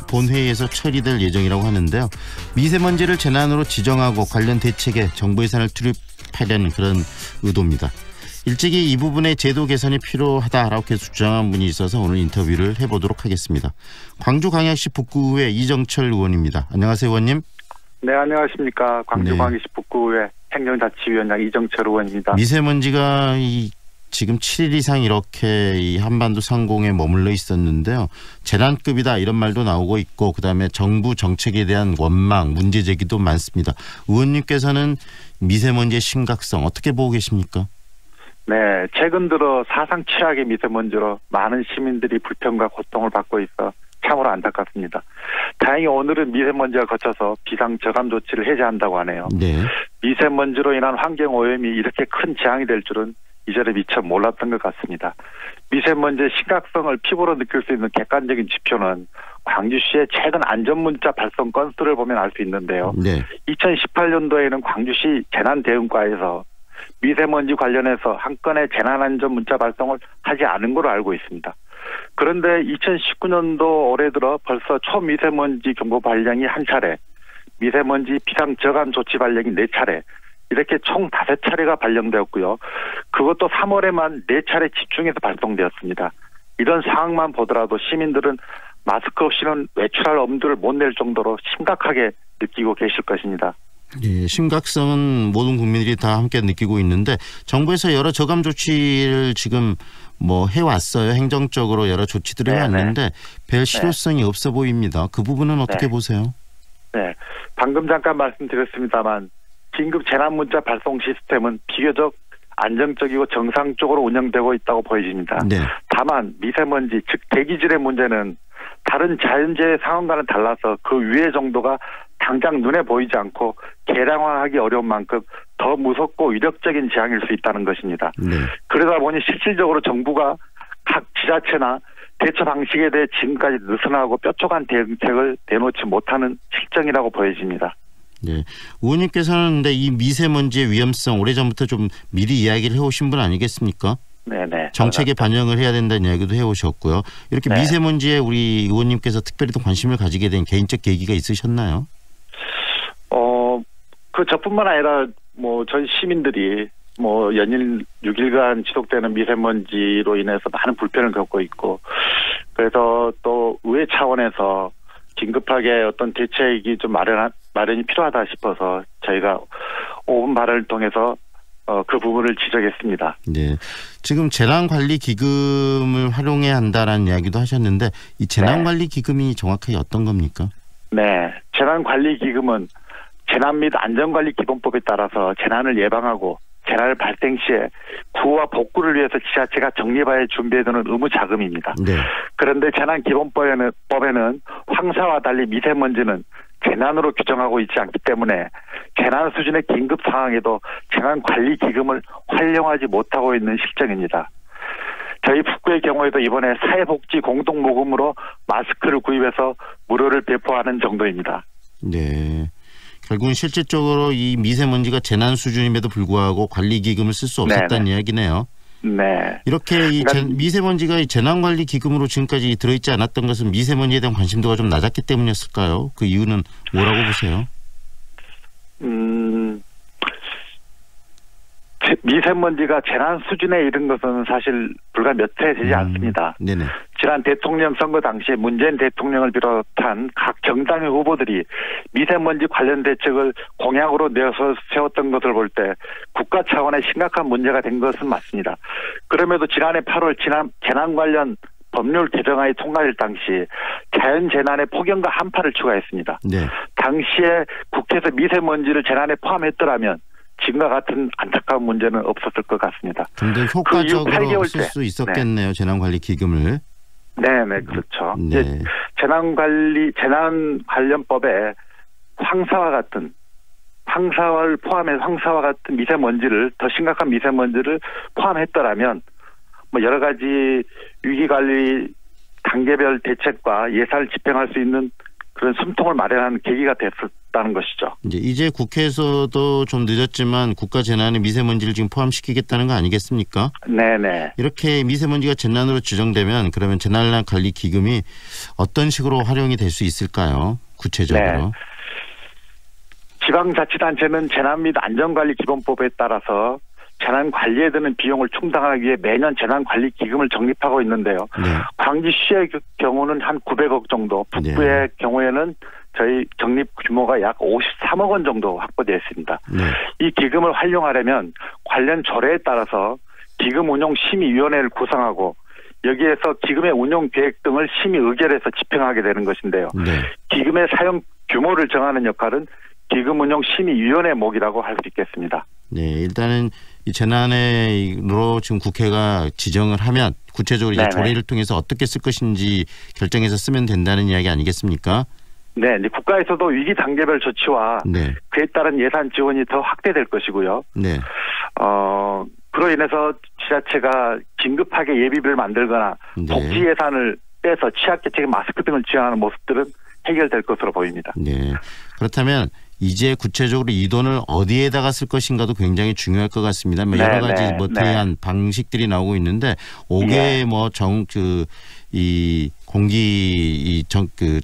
본회의에서 처리될 예정이라고 하는데요. 미세먼지를 재난으로 지정하고 관련 대책에 정부 예산을 투입하려는 그런 의도입니다. 일찍이 이 부분의 제도 개선이 필요하다라고 계속 주장한 분이 있어서 오늘 인터뷰를 해보도록 하겠습니다. 광주광역시 북구의회 이정철 의원입니다. 안녕하세요, 의원님. 네, 안녕하십니까. 광주광역시 북구의회 행정자치위원장 이정철 의원입니다. 미세먼지가 지금 7일 이상 이렇게 이 한반도 상공에 머물러 있었는데요. 재난급이다 이런 말도 나오고 있고 그다음에 정부 정책에 대한 원망, 문제 제기도 많습니다. 의원님께서는 미세먼지의 심각성 어떻게 보고 계십니까? 네, 최근 들어 사상 최악의 미세먼지로 많은 시민들이 불평과 고통을 받고 있어 참으로 안타깝습니다. 다행히 오늘은 미세먼지가 거쳐서 비상저감 조치를 해제한다고 하네요. 네. 미세먼지로 인한 환경오염이 이렇게 큰 재앙이 될 줄은 이전에 미처 몰랐던 것 같습니다. 미세먼지의 심각성을 피부로 느낄 수 있는 객관적인 지표는 광주시의 최근 안전문자 발송 건수를 보면 알 수 있는데요. 네. 2018년도에는 광주시 재난대응과에서 미세먼지 관련해서 한 건의 재난안전문자 발송을 하지 않은 걸로 알고 있습니다. 그런데 2019년도 올해 들어 벌써 초미세먼지 경보 발령이 한 차례, 미세먼지 비상저감 조치 발령이 4차례, 이렇게 총 5차례가 발령되었고요. 그것도 3월에만 4차례 집중해서 발송되었습니다. 이런 상황만 보더라도 시민들은 마스크 없이는 외출할 엄두를 못 낼 정도로 심각하게 느끼고 계실 것입니다. 예, 심각성은 모든 국민들이 다 함께 느끼고 있는데 정부에서 여러 저감 조치를 지금 뭐 해왔어요. 행정적으로 여러 조치들을 해왔는데 별 실효성이 없어 보입니다. 그 부분은 어떻게 보세요? 네, 방금 잠깐 말씀드렸습니다만 긴급 재난문자 발송 시스템은 비교적 안정적이고 정상적으로 운영되고 있다고 보여집니다. 네. 다만 미세먼지 즉 대기질의 문제는 다른 자연재해 상황과는 달라서 그 위해 정도가 당장 눈에 보이지 않고 계량화하기 어려운 만큼 더 무섭고 위력적인 재앙일 수 있다는 것입니다. 네. 그러다 보니 실질적으로 정부가 각 지자체나 대처 방식에 대해 지금까지 느슨하고 뾰족한 대응책을 내놓지 못하는 실정이라고 보여집니다. 네, 의원님께서는 근데 이 미세먼지의 위험성 오래전부터 좀 미리 이야기를 해오신 분 아니겠습니까? 네네. 정책에 반영을 해야 된다는 이야기도 해오셨고요. 이렇게 미세먼지에 우리 의원님께서 특별히 또 관심을 가지게 된 개인적 계기가 있으셨나요? 저뿐만 아니라 뭐 전 시민들이 뭐 연일 6일간 지속되는 미세먼지로 인해서 많은 불편을 겪고 있고 그래서 또 의회 차원에서 긴급하게 어떤 대책이 좀 마련이 필요하다 싶어서 저희가 5분 발언을 통해서 그 부분을 지적했습니다. 네, 지금 재난관리기금을 활용해야 한다라는 이야기도 하셨는데 이 재난관리기금이 정확하게 어떤 겁니까? 네, 재난관리기금은 재난 및 안전관리기본법에 따라서 재난을 예방하고 재난을 발생 시에 구호와 복구를 위해서 지자체가 적립하여 준비해두는 의무 자금입니다. 네. 그런데 재난기본법에는 황사와 달리 미세먼지는 재난으로 규정하고 있지 않기 때문에 재난 수준의 긴급 상황에도 재난관리기금을 활용하지 못하고 있는 실정입니다. 저희 북구의 경우에도 이번에 사회복지 공동모금으로 마스크를 구입해서 무료를 배포하는 정도입니다. 네. 결국은 실질적으로 이 미세먼지가 재난 수준임에도 불구하고 관리기금을 쓸 수 없었다는 이야기네요. 네. 이렇게 이 미세먼지가 이 재난관리기금으로 지금까지 들어있지 않았던 것은 미세먼지에 대한 관심도가 좀 낮았기 때문이었을까요? 그 이유는 뭐라고 보세요? 미세먼지가 재난 수준에 이른 것은 사실 불과 몇 해 되지 않습니다. 네네. 지난 대통령 선거 당시에 문재인 대통령을 비롯한 각 정당의 후보들이 미세먼지 관련 대책을 공약으로 내서 세웠던 것을 볼 때 국가 차원의 심각한 문제가 된 것은 맞습니다. 그럼에도 지난해 8월 재난 관련 법률 개정안이 통과될 당시 자연재난의 폭염과 한파를 추가했습니다. 네. 당시에 국회에서 미세먼지를 재난에 포함했더라면 지금과 같은 안타까운 문제는 없었을 것 같습니다. 좀 더 효과적으로 쓸 수 있었겠네요. 네. 재난관리기금을. 네네 그렇죠. 네. 재난관련법에 황사를 포함해 황사와 같은 미세먼지를 더 심각한 미세먼지를 포함했더라면 뭐 여러 가지 위기관리 단계별 대책과 예산을 집행할 수 있는 그런 숨통을 마련하는 계기가 됐었다는 것이죠. 이제 국회에서도 좀 늦었지만 국가 재난에 미세먼지를 지금 포함시키겠다는 거 아니겠습니까? 네네. 이렇게 미세먼지가 재난으로 지정되면 그러면 재난관리기금이 어떤 식으로 활용이 될 수 있을까요? 구체적으로. 네. 지방자치단체는 재난 및 안전관리기본법에 따라서 재난 관리에 드는 비용을 충당하기 위해 매년 재난관리기금을 적립하고 있는데요. 네. 광주시의 경우는 한 900억 정도, 북부의 경우에는 저희 적립 규모가 약 53억 원 정도 확보되어 있습니다. 네. 이 기금을 활용하려면 관련 조례에 따라서 기금 운용 심의위원회를 구성하고 여기에서 기금의 운용 계획 등을 심의 의결해서 집행하게 되는 것인데요. 네. 기금의 사용 규모를 정하는 역할은 기금 운용 심의위원회 몫이라고 할 수 있겠습니다. 네, 일단은 이 재난으로 지금 국회가 지정을 하면 구체적으로 이제 조례를 통해서 어떻게 쓸 것인지 결정해서 쓰면 된다는 이야기 아니겠습니까? 네, 이제 국가에서도 위기 단계별 조치와 그에 따른 예산 지원이 더 확대될 것이고요. 네. 그로 인해서 지자체가 긴급하게 예비비를 만들거나 복지 예산을 빼서 취약계층의 마스크 등을 지원하는 모습들은 해결될 것으로 보입니다. 네. 그렇다면 이제 구체적으로 이 돈을 어디에다가 쓸 것인가도 굉장히 중요할 것 같습니다. 여러 가지 대안 방식들이 나오고 있는데 5개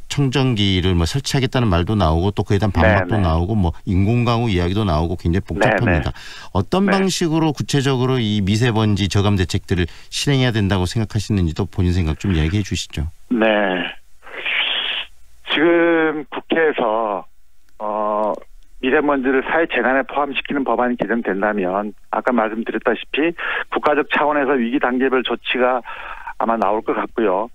청정기를 설치하겠다는 말도 나오고 또 그에 대한 방법도 나오고 인공강우 이야기도 나오고 굉장히 복잡합니다. 어떤 방식으로 구체적으로 이 미세먼지 저감 대책들을 실행해야 된다고 생각하시는지도 본인 생각 좀 이야기해 주시죠. 네. 지금 국회에서 미세먼지를 사회재난에 포함시키는 법안이 개정된다면 아까 말씀드렸다시피 국가적 차원에서 위기 단계별 조치가 아마 나올 것 같고요.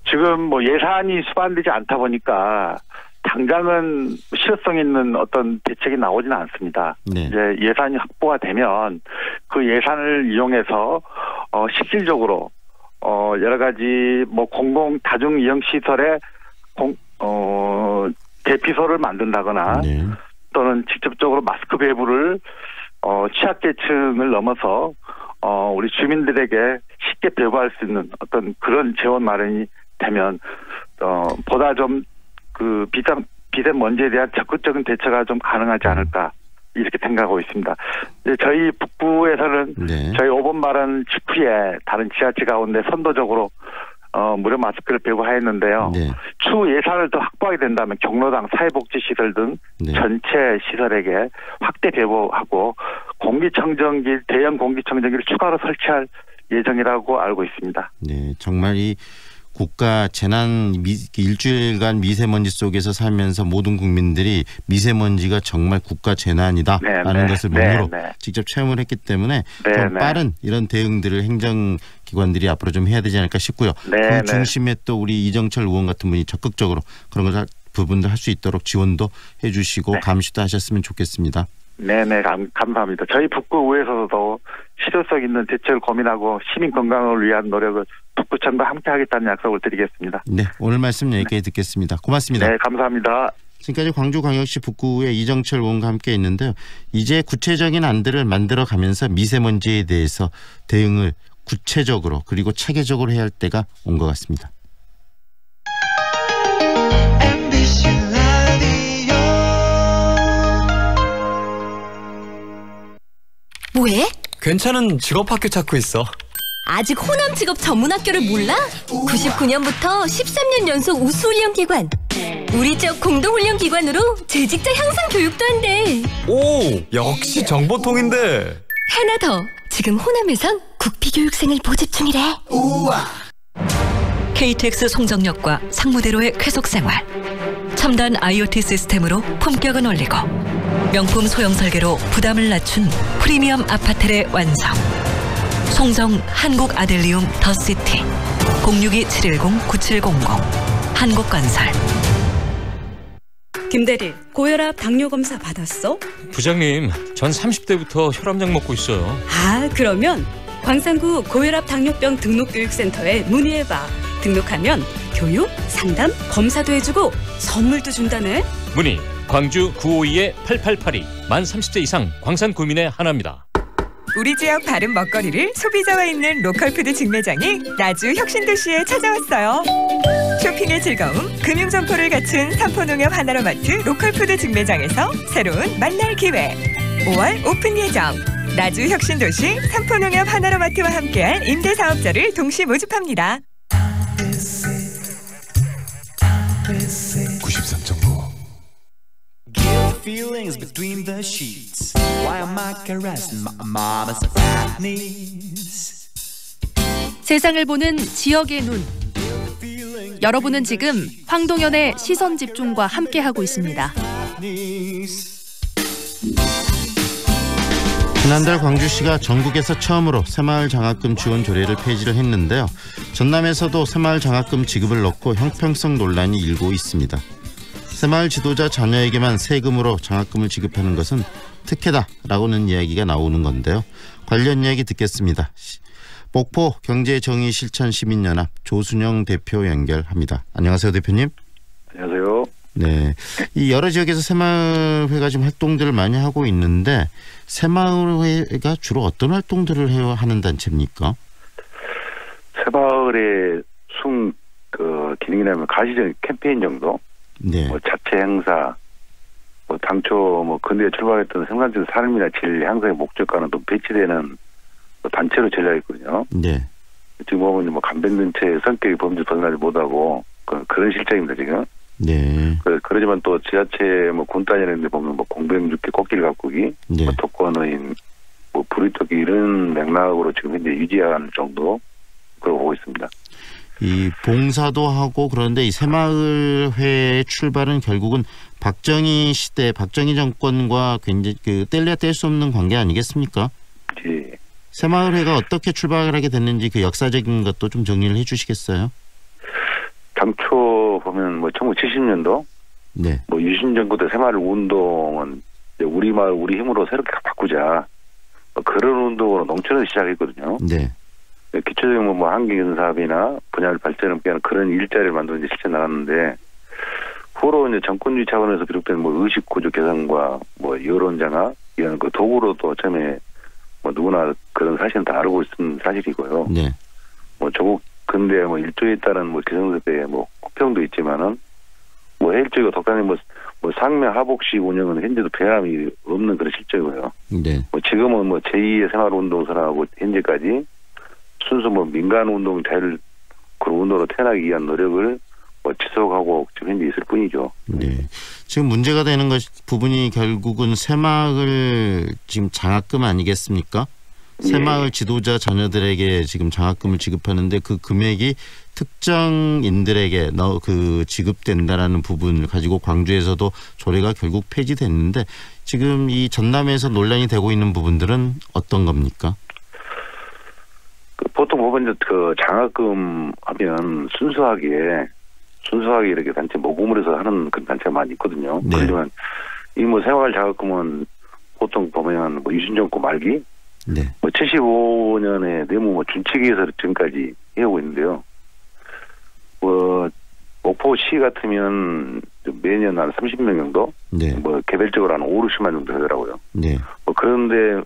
지금 예산이 수반되지 않다 보니까 당장은 실효성 있는 어떤 대책이 나오지는 않습니다. 네. 이제 예산이 확보가 되면 그 예산을 이용해서 실질적으로 여러 가지 공공 다중 이용 시설에 대피소를 만든다거나 또는 직접적으로 마스크 배부를 취약계층을 넘어서 우리 주민들에게 쉽게 배부할 수 있는 어떤 그런 재원 마련이 되면 보다 좀 그 미세먼지에 대한 적극적인 대처가 좀 가능하지 않을까 이렇게 생각하고 있습니다. 저희 북부에서는 저희 5번 발언 직후에 다른 지자체 가운데 선도적으로 무료 마스크를 배부하였는데요. 추후 예산을 더 확보하게 된다면 경로당, 사회복지시설 등 전체 시설에게 확대 배부하고 대형 공기청정기를 추가로 설치할 예정이라고 알고 있습니다. 네, 정말 이 국가 재난 일주일간 미세먼지 속에서 살면서 모든 국민들이 미세먼지가 정말 국가 재난이다라는 것을 몸으로 직접 체험을 했기 때문에 좀 빠른 이런 대응들을 행정기관들이 앞으로 좀 해야 되지 않을까 싶고요. 그 중심에 또 우리 이정철 의원 같은 분이 적극적으로 그런 부분들 할 수 있도록 지원도 해 주시고 감시도 하셨으면 좋겠습니다. 네네, 감사합니다. 저희 북구의회에서도 실효성 있는 대책을 고민하고 시민 건강을 위한 노력을 북구청과 함께 하겠다는 약속을 드리겠습니다. 네, 오늘 말씀 여기까지 듣겠습니다. 고맙습니다. 네, 감사합니다. 지금까지 광주광역시 북구의 이정철 의원과 함께 했는데요. 이제 구체적인 안들을 만들어가면서 미세먼지에 대해서 대응을 구체적으로 그리고 체계적으로 해야 할 때가 온 것 같습니다. 뭐해? 괜찮은 직업학교 찾고 있어. 아직 호남 직업 전문 학교를 몰라? 99년부터 13년 연속 우수훈련기관. 우리 쪽 공동훈련기관으로 재직자 향상 교육도 한대. 오, 역시 정보통인데. 하나 더. 지금 호남에선 국비교육생을 모집 중이래. 우와. KTX 송정역과 상무대로의 쾌속생활. 첨단 IoT 시스템으로 품격은 올리고 명품 소형 설계로 부담을 낮춘 프리미엄 아파트의 완성. 송정 한국 아델리움 더시티 062-710-9700 한국건설. 김대리, 고혈압 당뇨 검사 받았어? 부장님, 전 30대부터 혈압약 먹고 있어요. 아, 그러면 광산구 고혈압 당뇨병 등록교육센터에 문의해봐. 등록하면 교육, 상담, 검사도 해주고 선물도 준다네. 문의 광주 952-8882 만 30대 이상 광산 구민의 하나입니다. 우리 지역 바른 먹거리를 소비자와 있는 로컬푸드 직매장이 나주 혁신도시에 찾아왔어요. 쇼핑의 즐거움, 금융점포를 갖춘 삼포농협 하나로마트 로컬푸드 직매장에서 새로운 만날 기회. 5월 오픈 예정. 나주 혁신도시 삼포농협 하나로마트와 함께할 임대사업자를 동시 모집합니다. 93.9 Feelings between the sheets. Why am I caressing my mama's fat knees? 세상을 보는 지역의 눈. 여러분은 지금 황동현의 시선 집중과 함께하고 있습니다. 지난달 광주시가 전국에서 처음으로 새마을 장학금 지원 조례를 폐지를 했는데요. 전남에서도 새마을 장학금 지급을 넣고 형평성 논란이 일고 있습니다. 새마을 지도자 자녀에게만 세금으로 장학금을 지급하는 것은 특혜다라고는 이야기가 나오는 건데요. 관련 이야기 듣겠습니다. 목포 경제정의실천시민연합 조순영 대표 연결합니다. 안녕하세요, 대표님. 안녕하세요. 네, 이 여러 지역에서 새마을회가 지금 활동들을 많이 하고 있는데 새마을회가 주로 어떤 활동들을 하는 단체입니까? 새마을의 기능이라면 가시적 캠페인 정도. 네. 자체 행사, 당초 근대에 출발했던 생산적 삶이나 질 향상의 목적과는 또 배치되는 단체로 전략했거든요. 네. 지금 보면 간변단체의 성격이 범죄 벗어나지 못하고 그런 실정입니다 지금. 네. 그러지만 또 지자체 군단이라는 데 보면 공병육기 꽃길 가꾸기, 네. 독거노인, 불이토기 이런 맥락으로 지금 현재 유지하는 정도 그러고 보고 있습니다. 이 봉사도 하고 그런데 이 새마을회의 출발은 결국은 박정희 시대, 박정희 정권과 굉장히 뗄래야 뗄 수 없는 관계 아니겠습니까? 예. 새마을회가 어떻게 출발하게 됐는지 그 역사적인 것도 좀 정리를 해주시겠어요? 당초 보면 1970년도 네. 유신정부 때 새마을 운동은 우리 마을 우리 힘으로 새롭게 바꾸자 그런 운동으로 농촌에서 시작했거든요. 네. 기초적인 환경 사업이나 분야를 발전을 위한 그런 일자리를 만드는 데 실제 나갔는데 후로 이제 정권주의 차원에서 비롯된 의식 구조 개선과 여론 장악 이런 도구로 또 처음에 누구나 그런 사실은 다 알고 있는 사실이고요. 네. 조국 근대 일조에 따른 기성세대의 국평도 있지만은 해일적이고 독단의 상명 하복식 운영은 현재도 변함이 없는 그런 실정이고요. 네. 지금은 제2의 생활운동선하고 현재까지 순수 민간 운동 자율 그런 운동으로 태어나기 위한 노력을 지속하고 지금 현재 있을 뿐이죠. 네. 지금 문제가 되는 부분이 결국은 새마을 지금 장학금 아니겠습니까? 새마을 지도자 자녀들에게 지금 장학금을 지급하는데 그 금액이 특정인들에게 지급된다라는 부분을 가지고 광주에서도 조례가 결국 폐지됐는데 지금 이 전남에서 논란이 되고 있는 부분들은 어떤 겁니까? 보통 보면 장학금 하면 순수하게 이렇게 단체 모금을 해서 하는 그런 단체가 많이 있거든요. 네. 그렇지만 이 새마을 장학금은 보통 보면 유신정권 말기 네. 75년에 내무 준칙에서 지금까지 해오고 있는데요. 목포시 같으면 매년 한 30명 정도, 네. 개별적으로 한 5, 60만 정도 되더라고요. 네. 그런데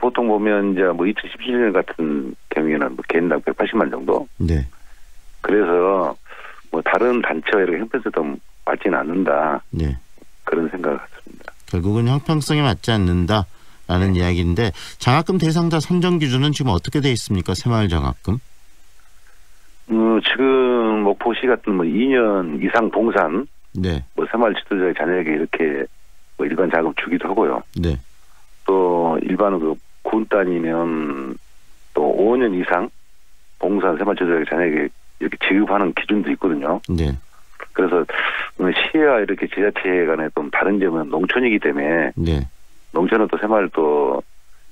보통 보면 이제 2017년 같은 경우에는 개인당 180만 정도. 네. 그래서 다른 단체와 이렇게 형평성도 맞지는 않는다. 네. 그런 생각 같습니다. 결국은 형평성에 맞지 않는다라는 라는 이야기인데 장학금 대상자 선정 기준은 지금 어떻게 돼 있습니까? 새마을 장학금? 지금 목포시 같은 2년 이상 봉산 네. 새마을 지도자의 자녀에게 이렇게 일반 자금 주기도 하고요. 네. 또 일반 군단이면 또 5년 이상 봉산 새마을 지도자의 자녀에게 이렇게 지급하는 기준도 있거든요. 네. 그래서 시와 이렇게 지자체 간의 좀 다른 점은 농촌이기 때문에 네. 농촌은 또 새마을 또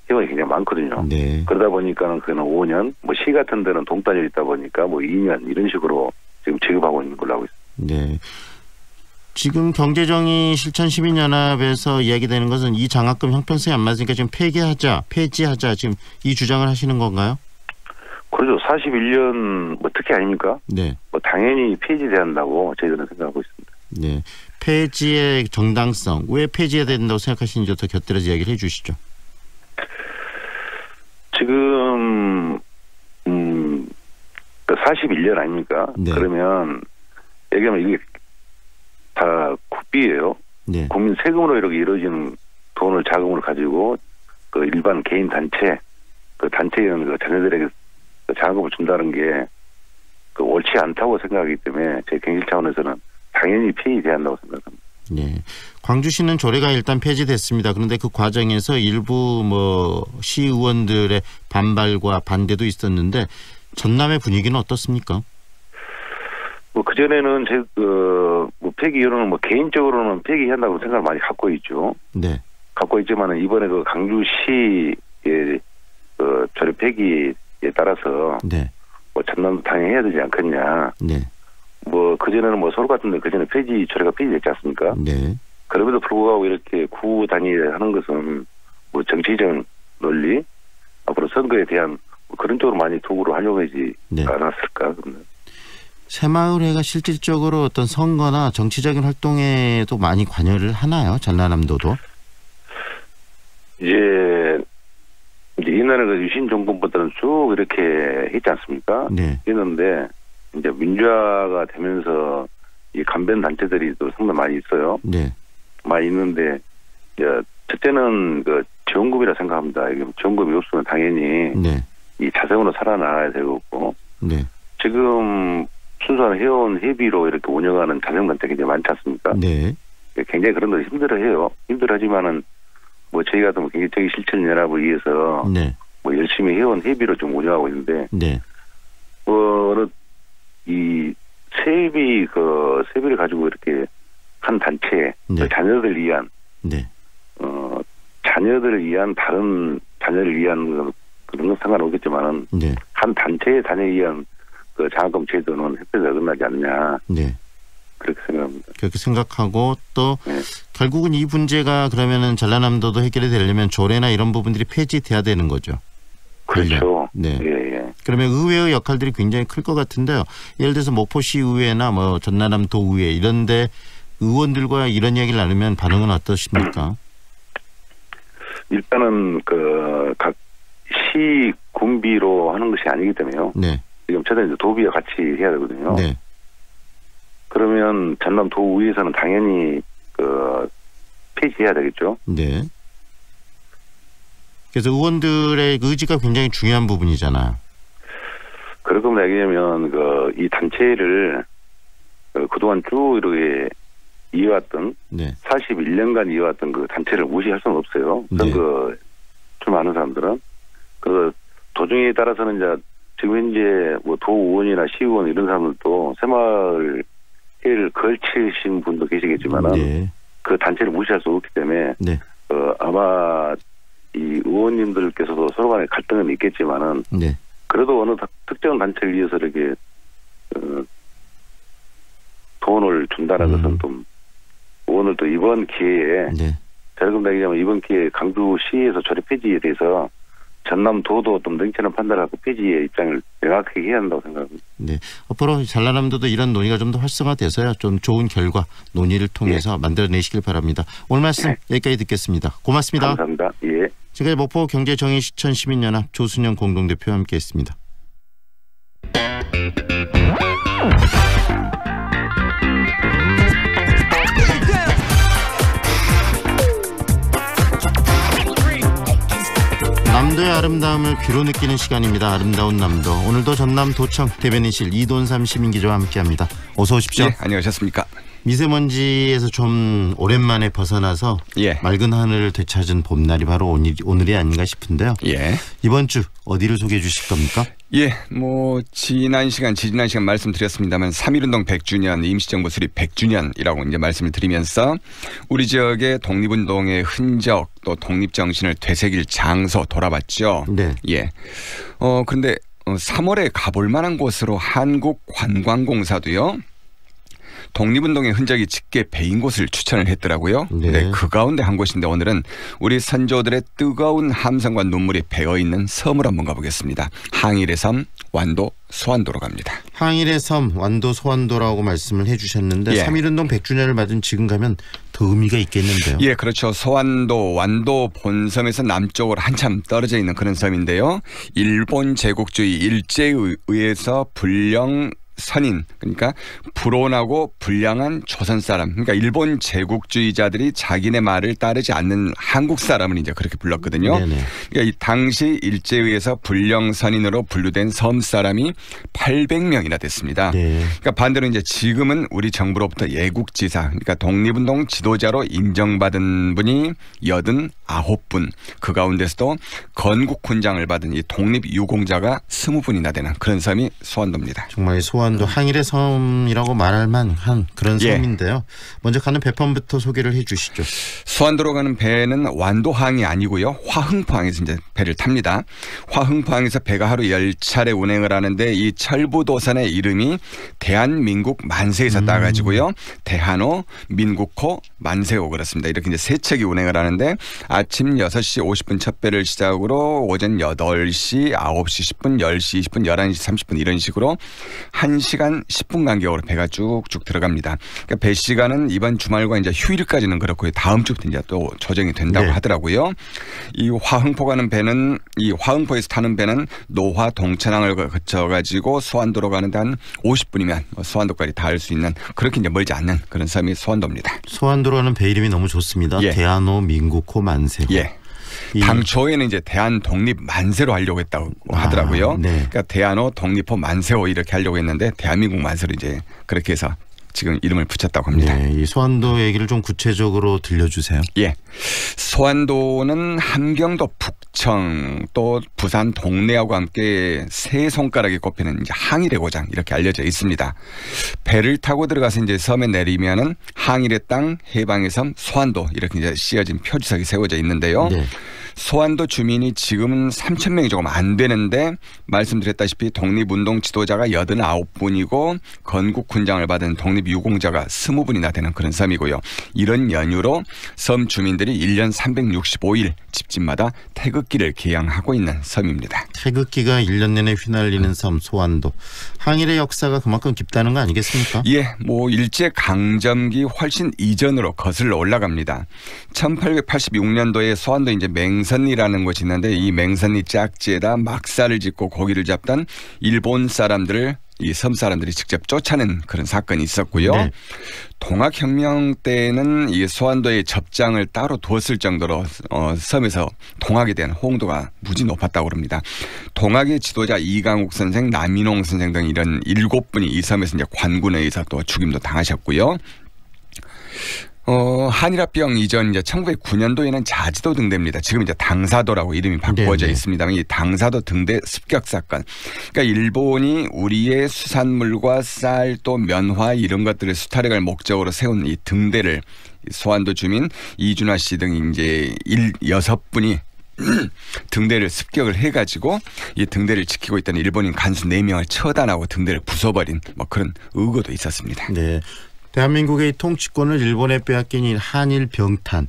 회원이 굉장히 많거든요. 네. 그러다 보니까 그는 5년, 시 같은 데는 동단이 있다 보니까 2년 이런 식으로 지금 지급하고 있는 걸로 알고 있습니다. 네. 지금 경제정의 실천 시민연합에서 이야기되는 것은 이 장학금 형평성이 안 맞으니까 지금 폐지하자 지금 이 주장을 하시는 건가요? 그렇죠. 41년 특혜 아닙니까? 네. 당연히 폐지돼야 한다고 저희들은 생각하고 있습니다. 네. 폐지의 정당성, 왜 폐지해야 된다고 생각하시는지 더 곁들여서 이야기를 해주시죠. 지금 41년 아닙니까? 네. 그러면 얘기하면 이게 다 국비예요. 네. 국민 세금으로 이렇게 이루어지는 돈을 자금을 가지고 일반 개인 단체 단체에 있는 자녀들에게 자금을 준다는 게 옳지 않다고 생각하기 때문에 제 경질 차원에서는 당연히 폐지돼야 한다고 생각합니다. 네. 광주시는 조례가 일단 폐지됐습니다. 그런데 그 과정에서 일부 시의원들의 반발과 반대도 있었는데 전남의 분위기는 어떻습니까? 그전에는 폐기 여론은 개인적으로는 폐기한다고 생각을 많이 갖고 있죠. 네. 갖고 있지만은 이번에 강주시의 조례 폐기에 따라서 네. 전남도 당연히 해야 되지 않겠냐. 네. 그전에는 서울 같은데 그전에 조례가 폐지됐지 않습니까? 네. 그럼에도 불구하고 이렇게 구 단위를 하는 것은 정치적 논리, 앞으로 선거에 대한 그런 쪽으로 많이 도구로 하려고 하지 않았을까. 새마을회가 실질적으로 어떤 선거나 정치적인 활동에도 많이 관여를 하나요? 전라남도도? 이제 옛날에 유신 정권보다는 쭉 이렇게 했지 않습니까? 네. 했는데 이제 민주화가 되면서 이 간변 단체들이 또 상당히 많이 있어요. 네. 많이 있는데 첫째는 지원금이라 생각합니다. 지원금이 없으면 당연히 네. 이 자생으로 살아나가야 되고 네. 지금 순수한 회원 회비로 이렇게 운영하는 자생단체 굉장히 많지 않습니까? 네. 굉장히 그런 걸 힘들어해요. 힘들어하지만은 저희 같은 경제적인 실천 연합을 위해서 네. 열심히 회원 회비로 좀 운영하고 있는데 네. 이 세비를 가지고 이렇게 한 단체 네. 자녀들 위한 네. 자녀들을 위한 다른 자녀를 위한 그런 건 상관없겠지만은 네. 한 단체의 자녀에 의한 장학금 제도는 혜택이 어긋나지 않냐. 네. 그렇게 생각합니다. 그렇게 생각하고 또 결국은 이 문제가 그러면은 전라남도도 해결이 되려면 조례나 이런 부분들이 폐지돼야 되는 거죠. 그렇죠. 네. 예. 그러면 의회의 역할들이 굉장히 클 것 같은데요. 예를 들어서 모포시 의회나 전라남도 의회 이런데 의원들과 이런 이야기를 나누면 반응은 어떠십니까? 일단은 각 시 군비로 하는 것이 아니기 때문에요. 네. 지금 최대 도비와 같이 해야 되거든요. 네. 그러면 전남 도의회에서는 당연히 폐지해야 되겠죠. 네. 그래서 의원들의 의지가 굉장히 중요한 부분이잖아요. 그럴 겁니다. 왜냐하면 이 단체를 그동안 쭉 이렇게 이어왔던 41년간 이어왔던 그 단체를 무시할 수는 없어요. 선거 출마하는 사람들은. 그 도중에 따라서는 이제 지금 현재 도의원이나 시의원 이런 사람들도 새마을 회를 걸치신 분도 계시겠지만은 그 단체를 무시할 수 없기 때문에 아마 이 의원님들께서도 서로 간에 갈등은 있겠지만은 그래도 어느 특정 단체를 위해서 이렇게 돈을 준다는 것은 좀 오늘 또 이번 기회에 저희가 얘기하면 이번 기회에 강주시에서 조례 폐지에 대해서 전남도도 좀 냉철한 판단을 하고 폐지의 입장을 명확하게 해야 한다고 생각합니다. 네, 앞으로 전라남도도 이런 논의가 좀 더 활성화돼서요. 좀 좋은 결과 논의를 통해서 만들어내시길 바랍니다. 오늘 말씀 여기까지 듣겠습니다. 고맙습니다. 감사합니다. 예. 지금까지 목포 경제정의실천 시민연합 조순영 공동대표와 함께했습니다. 남도의 아름다움을 귀로 느끼는 시간입니다. 아름다운 남도. 오늘도 전남도청 대변인실 이돈삼 시민기자와 함께합니다. 어서 오십시오. 예, 안녕하셨습니까? 미세먼지에서 좀 오랜만에 벗어나서 맑은 하늘을 되찾은 봄날이 바로 오늘이 아닌가 싶은데요. 이번 주 어디를 소개해 주실 겁니까? 지난 시간 말씀드렸습니다만 3.1운동 100주년, 임시정부 수립 100주년이라고 이제 말씀을 드리면서 우리 지역의 독립운동의 흔적 또 독립정신을 되새길 장소 돌아봤죠. 그런데 3월에 가볼 만한 곳으로 한국관광공사도요. 독립운동의 흔적이 짙게 배인 곳을 추천을 했더라고요. 그 가운데 한 곳인데 오늘은 우리 선조들의 뜨거운 함성과 눈물이 배어있는 섬을 한번 가보겠습니다. 항일의 섬, 완도, 소환도로 갑니다. 항일의 섬, 완도, 소환도라고 말씀을 해주셨는데 3.1운동 100주년을 맞은 지금 가면 더 의미가 있겠는데요. 그렇죠. 소환도, 완도 본섬에서 남쪽으로 한참 떨어져 있는 그런 섬인데요. 일본 제국주의 일제에 의해서 선인, 그러니까 불온하고 불량한 조선 사람, 그러니까 일본 제국주의자들이 자기네 말을 따르지 않는 한국 사람을 이제 그렇게 불렀거든요. 그러니까 이 당시 일제에 의해서 불령선인으로 분류된 섬 사람이 800명이나 됐습니다. 그러니까 반대로 이제 지금은 우리 정부로부터 예국지사, 그러니까 독립운동 지도자로 인정받은 분이 89분, 그 가운데서도 건국훈장을 받은 이 독립유공자가 20분이나 되는 그런 섬이 소환도입니다. 정말 소환도 항일의 섬이라고 말할 만한 그런 섬인데요. 먼저 가는 배편부터 소개를 해 주시죠. 소환도로 가는 배는 완도항이 아니고요. 화흥포항에서 이제 배를 탑니다. 화흥포항에서 배가 하루 10차례 운행을 하는데 이 철부도선의 이름이 대한민국 만세에서 따가지고요. 대한호, 민국호, 만세호 그렇습니다. 이렇게 이제 세 척이 운행을 하는데 아침 6시 50분 첫 배를 시작으로 오전 8시, 9시 10분, 10시 20분, 11시 30분 이런 식으로 1시간 10분 간격으로 배가 쭉쭉 들어갑니다. 그러니까 배 시간은 이번 주말과 이제 휴일까지는 그렇고요. 다음 주부터 이제 또 조정이 된다고 하더라고요. 이 화흥포 가는 배는 이 화흥포에서 타는 배는 노화 동천항을 거쳐가지고 소환도로 가는데 한 50분이면 소환도까지 닿을 수 있는 그렇게 이제 멀지 않는 그런 섬이 소환도입니다. 소환도로 가는 배 이름이 너무 좋습니다. 대한호, 민국호, 만세호. 당초에는 이제 대한 독립 만세로 하려고 했다고 하더라고요. 그러니까 대한호, 독립호, 만세호 이렇게 하려고 했는데 대한민국 만세로 이제 그렇게 해서 지금 이름을 붙였다고 합니다. 이 소환도 얘기를 좀 구체적으로 들려주세요. 소환도는 함경도 북청 또 부산 동래하고 함께 세 손가락에 꼽히는 이제 항일의 고장 이렇게 알려져 있습니다. 배를 타고 들어가서 이제 섬에 내리면은 항일의 땅, 해방의 섬, 소환도 이렇게 이제 씌어진 표지석이 세워져 있는데요. 소환도 주민이 지금은 3,000명이 조금 안 되는데 말씀드렸다시피 독립운동 지도자가 89분이고 건국훈장을 받은 독립유공자가 20분이나 되는 그런 섬이고요. 이런 연유로 섬 주민들이 1년 365일 집집마다 태극기를 개양하고 있는 섬입니다. 태극기가 1년 내내 휘날리는 섬 소환도. 항일의 역사가 그만큼 깊다는 거 아니겠습니까? 일제강점기 훨씬 이전으로 거슬러 올라갑니다. 1886년도에 소환도 이제 맹선리라는 곳이 있는데 이 맹선리 짝지에다 막사를 짓고 고기를 잡던 일본 사람들을 이 섬 사람들이 직접 쫓아낸 그런 사건이 있었고요. 동학혁명 때는 이 소환도의 접장을 따로 두었을 정도로 섬에서 동학에 대한 호응도가 무지 높았다고 합니다. 동학의 지도자 이강욱 선생, 남인홍 선생 등 이런 7분이 이 섬에서 이제 관군에 의해서 또 죽임도 당하셨고요. 한일합병 이전 이제 1909년도에는 자지도 등대입니다. 지금 이제 당사도라고 이름이 바꾸어져 있습니다만 이 당사도 등대 습격 사건. 그러니까 일본이 우리의 수산물과 쌀 또 면화 이런 것들을 수탈해갈 목적으로 세운 이 등대를 소환도 주민 이준화 씨 등 이제 6분이 등대를 습격을 해가지고 이 등대를 지키고 있던 일본인 간수 4명을 처단하고 등대를 부숴버린 뭐 그런 의거도 있었습니다. 대한민국의 통치권을 일본에 빼앗긴 이 한일 병탄.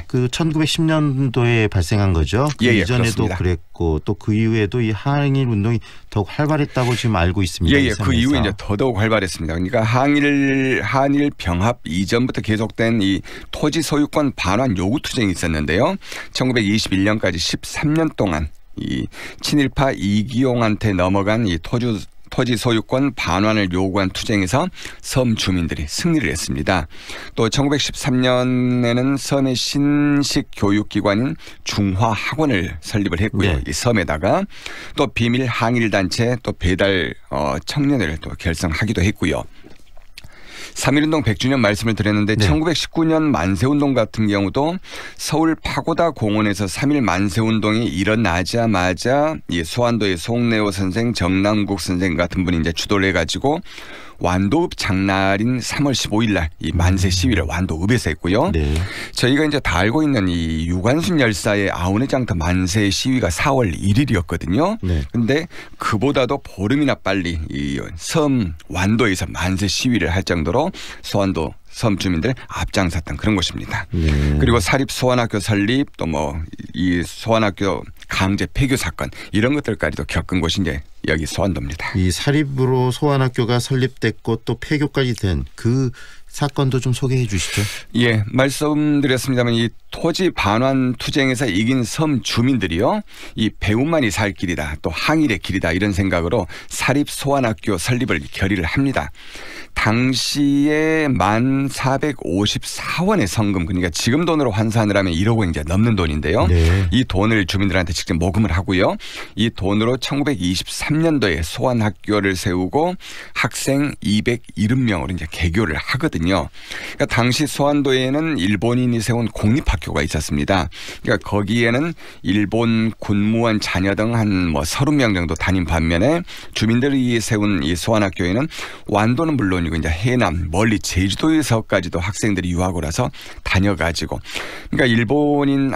그 1910년도에 발생한 거죠. 그 이전에도 그렇습니다. 그랬고 또 그 이후에도 이 한일 운동이 더욱 활발했다고 지금 알고 있습니다. 그 이후에 이제 더더욱 활발했습니다. 그러니까 한일 병합 이전부터 계속된 이 토지 소유권 반환 요구 투쟁이 있었는데요. 1921년까지 13년 동안 이 친일파 이기용한테 넘어간 이 토지 소유권 반환을 요구한 투쟁에서 섬 주민들이 승리를 했습니다. 또 1913년에는 섬의 신식 교육기관인 중화학원을 설립을 했고요. 네. 이 섬에다가 또 비밀 항일단체 또 배달 청년회를 또 결성하기도 했고요. 3.1운동 100주년 말씀을 드렸는데 1919년 만세운동 같은 경우도 서울 파고다 공원에서 3.1 만세운동이 일어나자마자 이 소환도의 송내호 선생, 정남국 선생 같은 분이 이제 주도를 해가지고 완도읍 장날인 3월 15일 날 이 만세 시위를 완도읍에서 했고요. 저희가 이제 다 알고 있는 이 유관순 열사의 아우네장터 만세 시위가 4월 1일이었거든요. 근데 그보다도 보름이나 빨리 이 섬 완도에서 만세 시위를 할 정도로 소환도 섬 주민들 앞장섰던 그런 곳입니다. 그리고 사립 소환학교 설립 또 뭐 이 소환학교 강제 폐교 사건 이런 것들까지도 겪은 곳이 이제 여기 소환도입니다. 이 사립으로 소환학교가 설립됐고 또 폐교까지 된 그 사건도 좀 소개해 주시죠. 예, 말씀드렸습니다만 이 토지 반환 투쟁에서 이긴 섬 주민들이요, 이 배움만이 살 길이다, 또 항일의 길이다 이런 생각으로 사립 소환학교 설립을 결의를 합니다. 당시에 1,454원의 성금, 그러니까 지금 돈으로 환산을 하면 1억 원 이제 넘는 돈인데요. 이 돈을 주민들한테 직접 모금을 하고요. 이 돈으로 1923년도에 소환학교를 세우고 학생 270명으로 이제 개교를 하거든요. 그러니까 당시 소환도에는 일본인이 세운 공립학교가 있었습니다. 그러니까 거기에는 일본 군무원 자녀 등 한 뭐 30명 정도 다닌 반면에 주민들이 세운 이 소환학교에는 완도는 물론이고 이제 해남, 멀리 제주도에서까지도 학생들이 유학을 와서 다녀가지고, 그러니까 일본인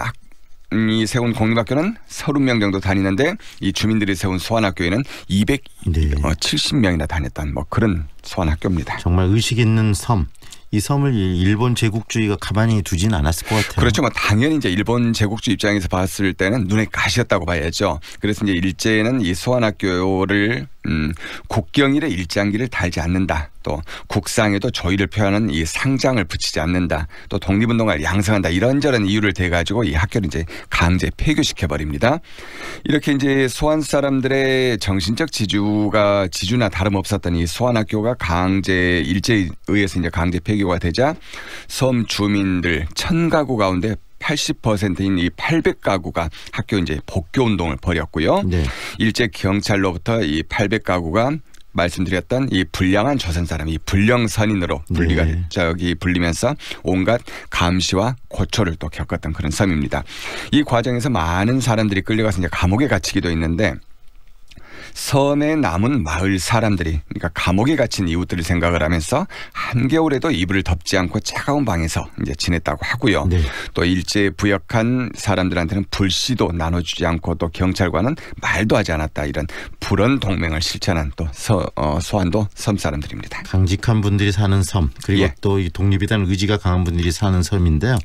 이 세운 공립학교는 30명 정도 다니는데 이 주민들이 세운 소환학교에는 270명이나 다녔던 뭐 그런 소환학교입니다. 정말 의식 있는 섬. 이 섬을 일본 제국주의가 가만히 두진 않았을 것 같아요. 그렇죠. 뭐 당연히 이제 일본 제국주의 입장에서 봤을 때는 눈에 가시였다고 봐야죠. 그래서 이제 일제에는 이 소환학교를 국경일에 일장기를 달지 않는다. 또 국상에도 조의를 표하는 이 상장을 붙이지 않는다. 또 독립운동가를 양성한다. 이런저런 이유를 대가지고 이 학교를 이제 강제 폐교시켜 버립니다. 이렇게 이제 소환 사람들의 정신적 지주나 다름없었던 이 소환학교가 강제 일제에 의해서 이제 강제 폐교가 되자 섬 주민들 1,000가구 가운데 80%인 이 800가구가 학교 이제 복교 운동을 벌였고요. 일제 경찰로부터 이 800가구가 말씀드렸던 이 불량한 조선 사람, 이 불령선인으로 불리면서 온갖 감시와 고초를 또 겪었던 그런 섬입니다. 이 과정에서 많은 사람들이 끌려가서 이제 감옥에 갇히기도 했는데, 섬에 남은 마을 사람들이, 그러니까 감옥에 갇힌 이웃들을 생각을 하면서 한겨울에도 이불을 덮지 않고 차가운 방에서 이제 지냈다고 하고요. 또 일제에 부역한 사람들한테는 불씨도 나눠주지 않고 또 경찰과는 말도 하지 않았다, 이런 불언 동맹을 실천한 또 소환도 섬 사람들입니다. 강직한 분들이 사는 섬, 그리고 또 이 독립에 대한 의지가 강한 분들이 사는 섬인데요.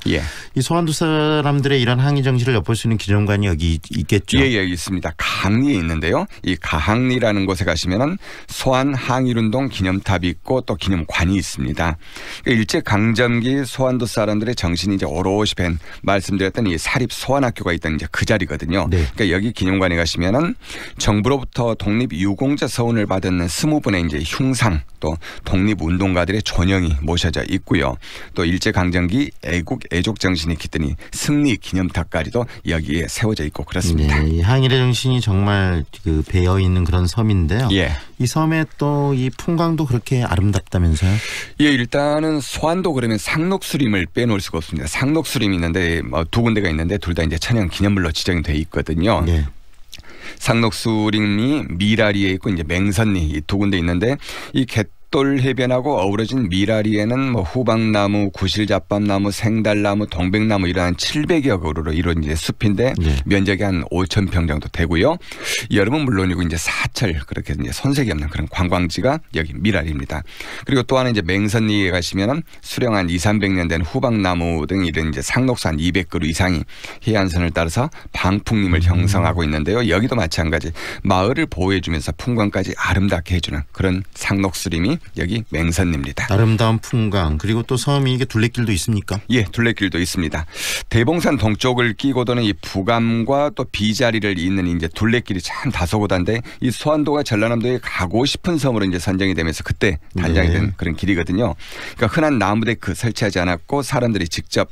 이 소환도 사람들의 이런 항의 정신을 엿볼 수 있는 기념관이 여기 있겠죠? 예, 있습니다. 강리에 있는데요. 이 가항리라는 곳에 가시면은 소환 항일운동 기념탑이 있고 또 기념관이 있습니다. 그러니까 일제 강점기 소환도 사람들의 정신이 이제 오롯이 밴 말씀드렸던 이 사립 소환학교가 있던 이제 그 자리거든요. 그러니까 여기 기념관에 가시면은 정부로부터 독립 유공자 서훈을 받은 20분의 이제 흉상, 또 독립운동가들의 존영이 모셔져 있고요. 또 일제 강점기 애국 정신이 깃든 승리 기념탑까지도 여기에 세워져 있고 그렇습니다. 이 항일의 정신이 정말 그 배어 있는 그런 섬인데요. 이 섬의 또 이 풍광도 그렇게 아름답다면서요? 예, 일단은 소환도 그러면 상록수림을 빼놓을 수가 없습니다. 상록수림이 있는데 두 군데가 있는데 둘 다 이제 천연 기념물로 지정이 돼 있거든요. 상록수림이 미라리에 있고 이제 맹선리 이 두 군데 있는데, 이 갯돌 해변하고 어우러진 미라리에는 뭐 후박나무, 구실잡밥나무, 생달나무, 동백나무 이러한 700여 그루로 이루어진 이제 숲인데 면적이 한 5,000평 정도 되고요. 여름은 물론이고 이제 사철 그렇게 이제 손색이 없는 그런 관광지가 여기 미라리입니다. 그리고 또 하나 이제 맹선리에 가시면은 수령 한 200~300년 된 후박나무 등 이런 이제 상록산 200그루 이상이 해안선을 따라서 방풍림을 형성하고 있는데요. 여기도 마찬가지 마을을 보호해주면서 풍광까지 아름답게 해주는 그런 상록수림이 섬이 여기 맹선리입니다. 아름다운 풍광 그리고 또 섬이 이게 둘레길도 있습니까? 예, 둘레길도 있습니다. 대봉산 동쪽을 끼고 도는 이 부감과 또 비자리를 잇는 이제 둘레길이 참 다소곳한데 이 소환도가 전라남도에 가고 싶은 섬으로 이제 선정이 되면서 그때 단장이 된 그런 길이거든요. 그러니까 흔한 나무데크 설치하지 않았고 사람들이 직접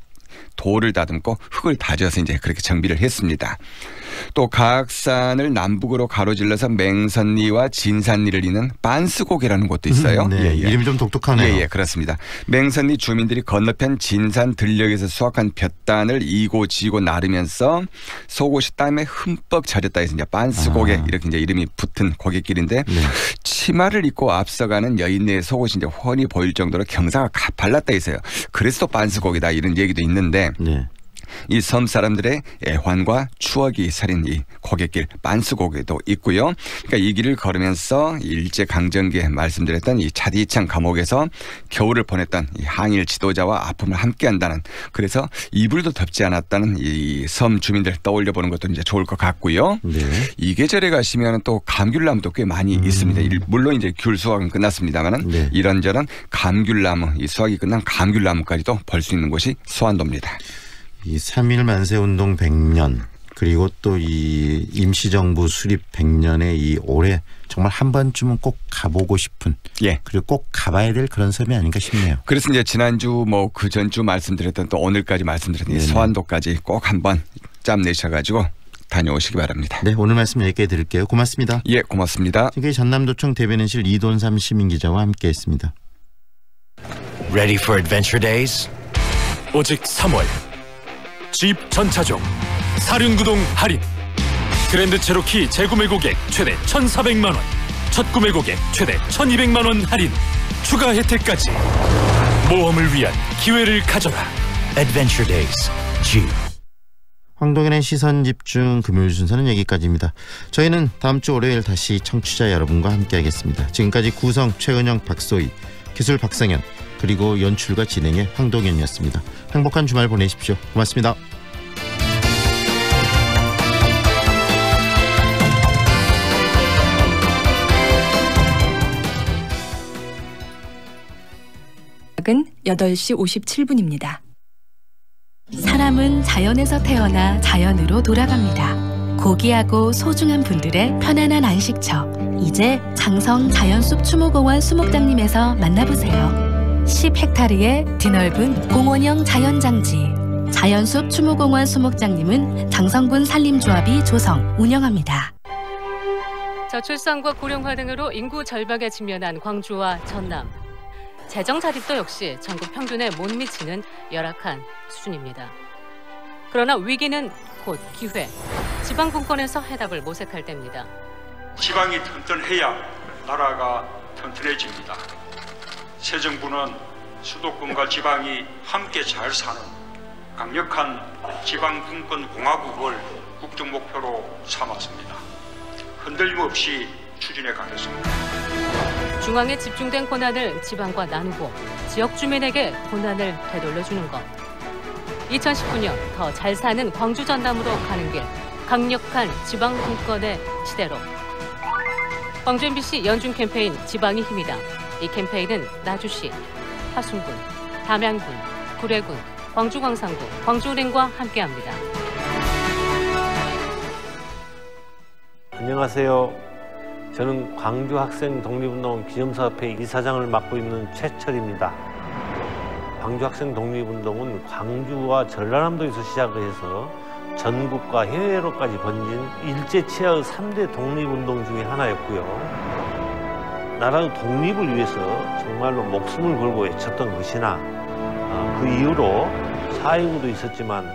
돌을 다듬고 흙을 다져서 이제 그렇게 정비를 했습니다. 또 가악산을 남북으로 가로질러서 맹선리와 진산리를 잇는 빤스고개라는 곳도 있어요. 네, 예. 이름이 좀 독특하네요. 예, 그렇습니다. 맹선리 주민들이 건너편 진산 들녘에서 수확한 볕단을 이고 지고 나르면서 속옷이 땀에 흠뻑 젖었다 해서 이제 빤스고개 이렇게 이제 이름이 붙은 고갯길인데 치마를 입고 앞서가는 여인네의 속옷이 이제 훤히 보일 정도로 경사가 가팔랐다 해서요. 그래서 또 빤스고개다 이런 얘기도 있는데 이 섬 사람들의 애환과 추억이 서린 이 고갯길 빤스고개도 있고요. 그러니까 이 길을 걸으면서 일제강점기에 말씀드렸던 이 차디찬 감옥에서 겨울을 보냈던 이 항일 지도자와 아픔을 함께한다는 그래서 이불도 덮지 않았다는 이 섬 주민들 떠올려 보는 것도 이제 좋을 것 같고요. 이 계절에 가시면 또 감귤나무도 꽤 많이 있습니다. 물론 이제 귤 수확은 끝났습니다만은 이런저런 감귤나무 이 수확이 끝난 감귤나무까지도 볼 수 있는 곳이 소환도입니다. 이 3.1 만세운동 100년 그리고 또 이 임시정부 수립 100년의 이 올해 정말 한 번쯤은 꼭 가보고 싶은 그리고 꼭 가봐야 될 그런 섬이 아닌가 싶네요. 그래서 이제 지난주 뭐 그 전주 말씀드렸던 또 오늘까지 말씀드렸던 이 소환도까지 꼭 한번 짬 내셔가지고 다녀오시기 바랍니다. 네, 오늘 말씀 여기까지 드릴게요. 고맙습니다. 예, 고맙습니다. 지금까지 전남도청 대변인실 이돈삼 시민기자와 함께했습니다. Ready for adventure days? 오직 3월 집 전차종 사륜구동 할인 그랜드 체로키 재구매 고객 최대 1,400만 원 첫 구매 고객 최대 1,200만 원 할인 추가 혜택까지 모험을 위한 기회를 가져라 Adventure Days Jeep 황동현의 시선집중 금요일 순서는 여기까지입니다. 저희는 다음 주 월요일 다시 청취자 여러분과 함께하겠습니다. 지금까지 구성 최은영 박소희 기술 박성현 그리고 연출과 진행의 황동현이었습니다. 행복한 주말 보내십시오. 고맙습니다. 은 8시 57분입니다. 사람은 자연에서 태어나 자연으로 돌아갑니다. 고귀하고 소중한 분들의 편안한 안식처. 이제 장성 자연숲 추모공원 수목장님에서 만나보세요. 10헥타르의 드넓은 공원형 자연장지. 자연숲 추모공원 수목장님은 장성군 산림조합이 조성, 운영합니다. 저출산과 고령화 등으로 인구 절벽에 직면한 광주와 전남. 재정 자립도 역시 전국 평균에 못 미치는 열악한 수준입니다. 그러나 위기는 곧 기회. 지방 분권에서 해답을 모색할 때입니다. 지방이 튼튼해야 나라가 튼튼해집니다. 새 정부는 수도권과 지방이 함께 잘 사는 강력한 지방 분권 공화국을 국정 목표로 삼았습니다. 흔들림 없이 추진해 가겠습니다. 중앙에 집중된 권한을 지방과 나누고 지역 주민에게 권한을 되돌려주는 것. 2019년 더 잘 사는 광주 전남으로 가는 길. 강력한 지방 분권의 시대로. 광주 MBC 연중 캠페인 지방이 힘이다. 이 캠페인은 나주시, 화순군, 담양군, 구례군, 광주광산구, 광주은행과 함께합니다. 안녕하세요. 저는 광주학생 독립운동 기념사업회 이사장을 맡고 있는 최철입니다. 광주학생 독립운동은 광주와 전라남도에서 시작을 해서 전국과 해외로까지 번진 일제 치하의 3대 독립운동 중에 하나였고요. 나라의 독립을 위해서 정말로 목숨을 걸고 외쳤던 것이나 그 이후로 4.19도 있었지만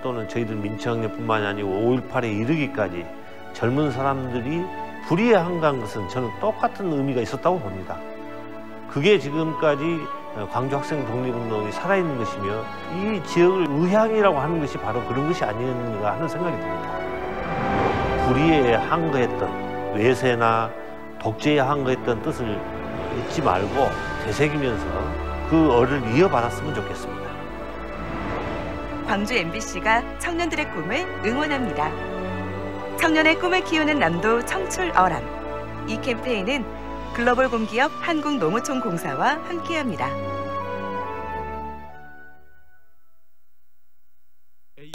또는 저희들 민주혁명뿐만이 아니고 5.18에 이르기까지 젊은 사람들이 불의에 한가한 것은 저는 똑같은 의미가 있었다고 봅니다. 그게 지금까지 광주 학생 독립운동이 살아있는 것이며 이 지역을 의향이라고 하는 것이 바로 그런 것이 아니었는가 하는 생각이 듭니다. 불의에 항거했던 외세나 독재에 항거했던 뜻을 잊지 말고 되새기면서 그 얼을 이어받았으면 좋겠습니다. 광주 MBC가 청년들의 꿈을 응원합니다. 청년의 꿈을 키우는 남도 청출 어람. 이 캠페인은 글로벌 공기업 한국농어촌공사와 함께합니다.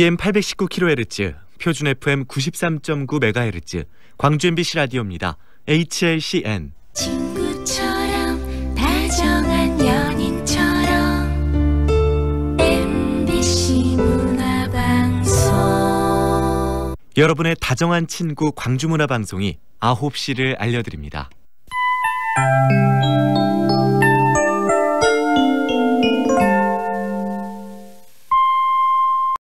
AM 819kHz, 표준 FM 93.9MHz, 광주 MBC 라디오입니다. HLCN. 친구처럼 다정한 연인처럼 MBC 문화방송. 여러분의 다정한 친구 광주문화방송이 9시를 알려드립니다.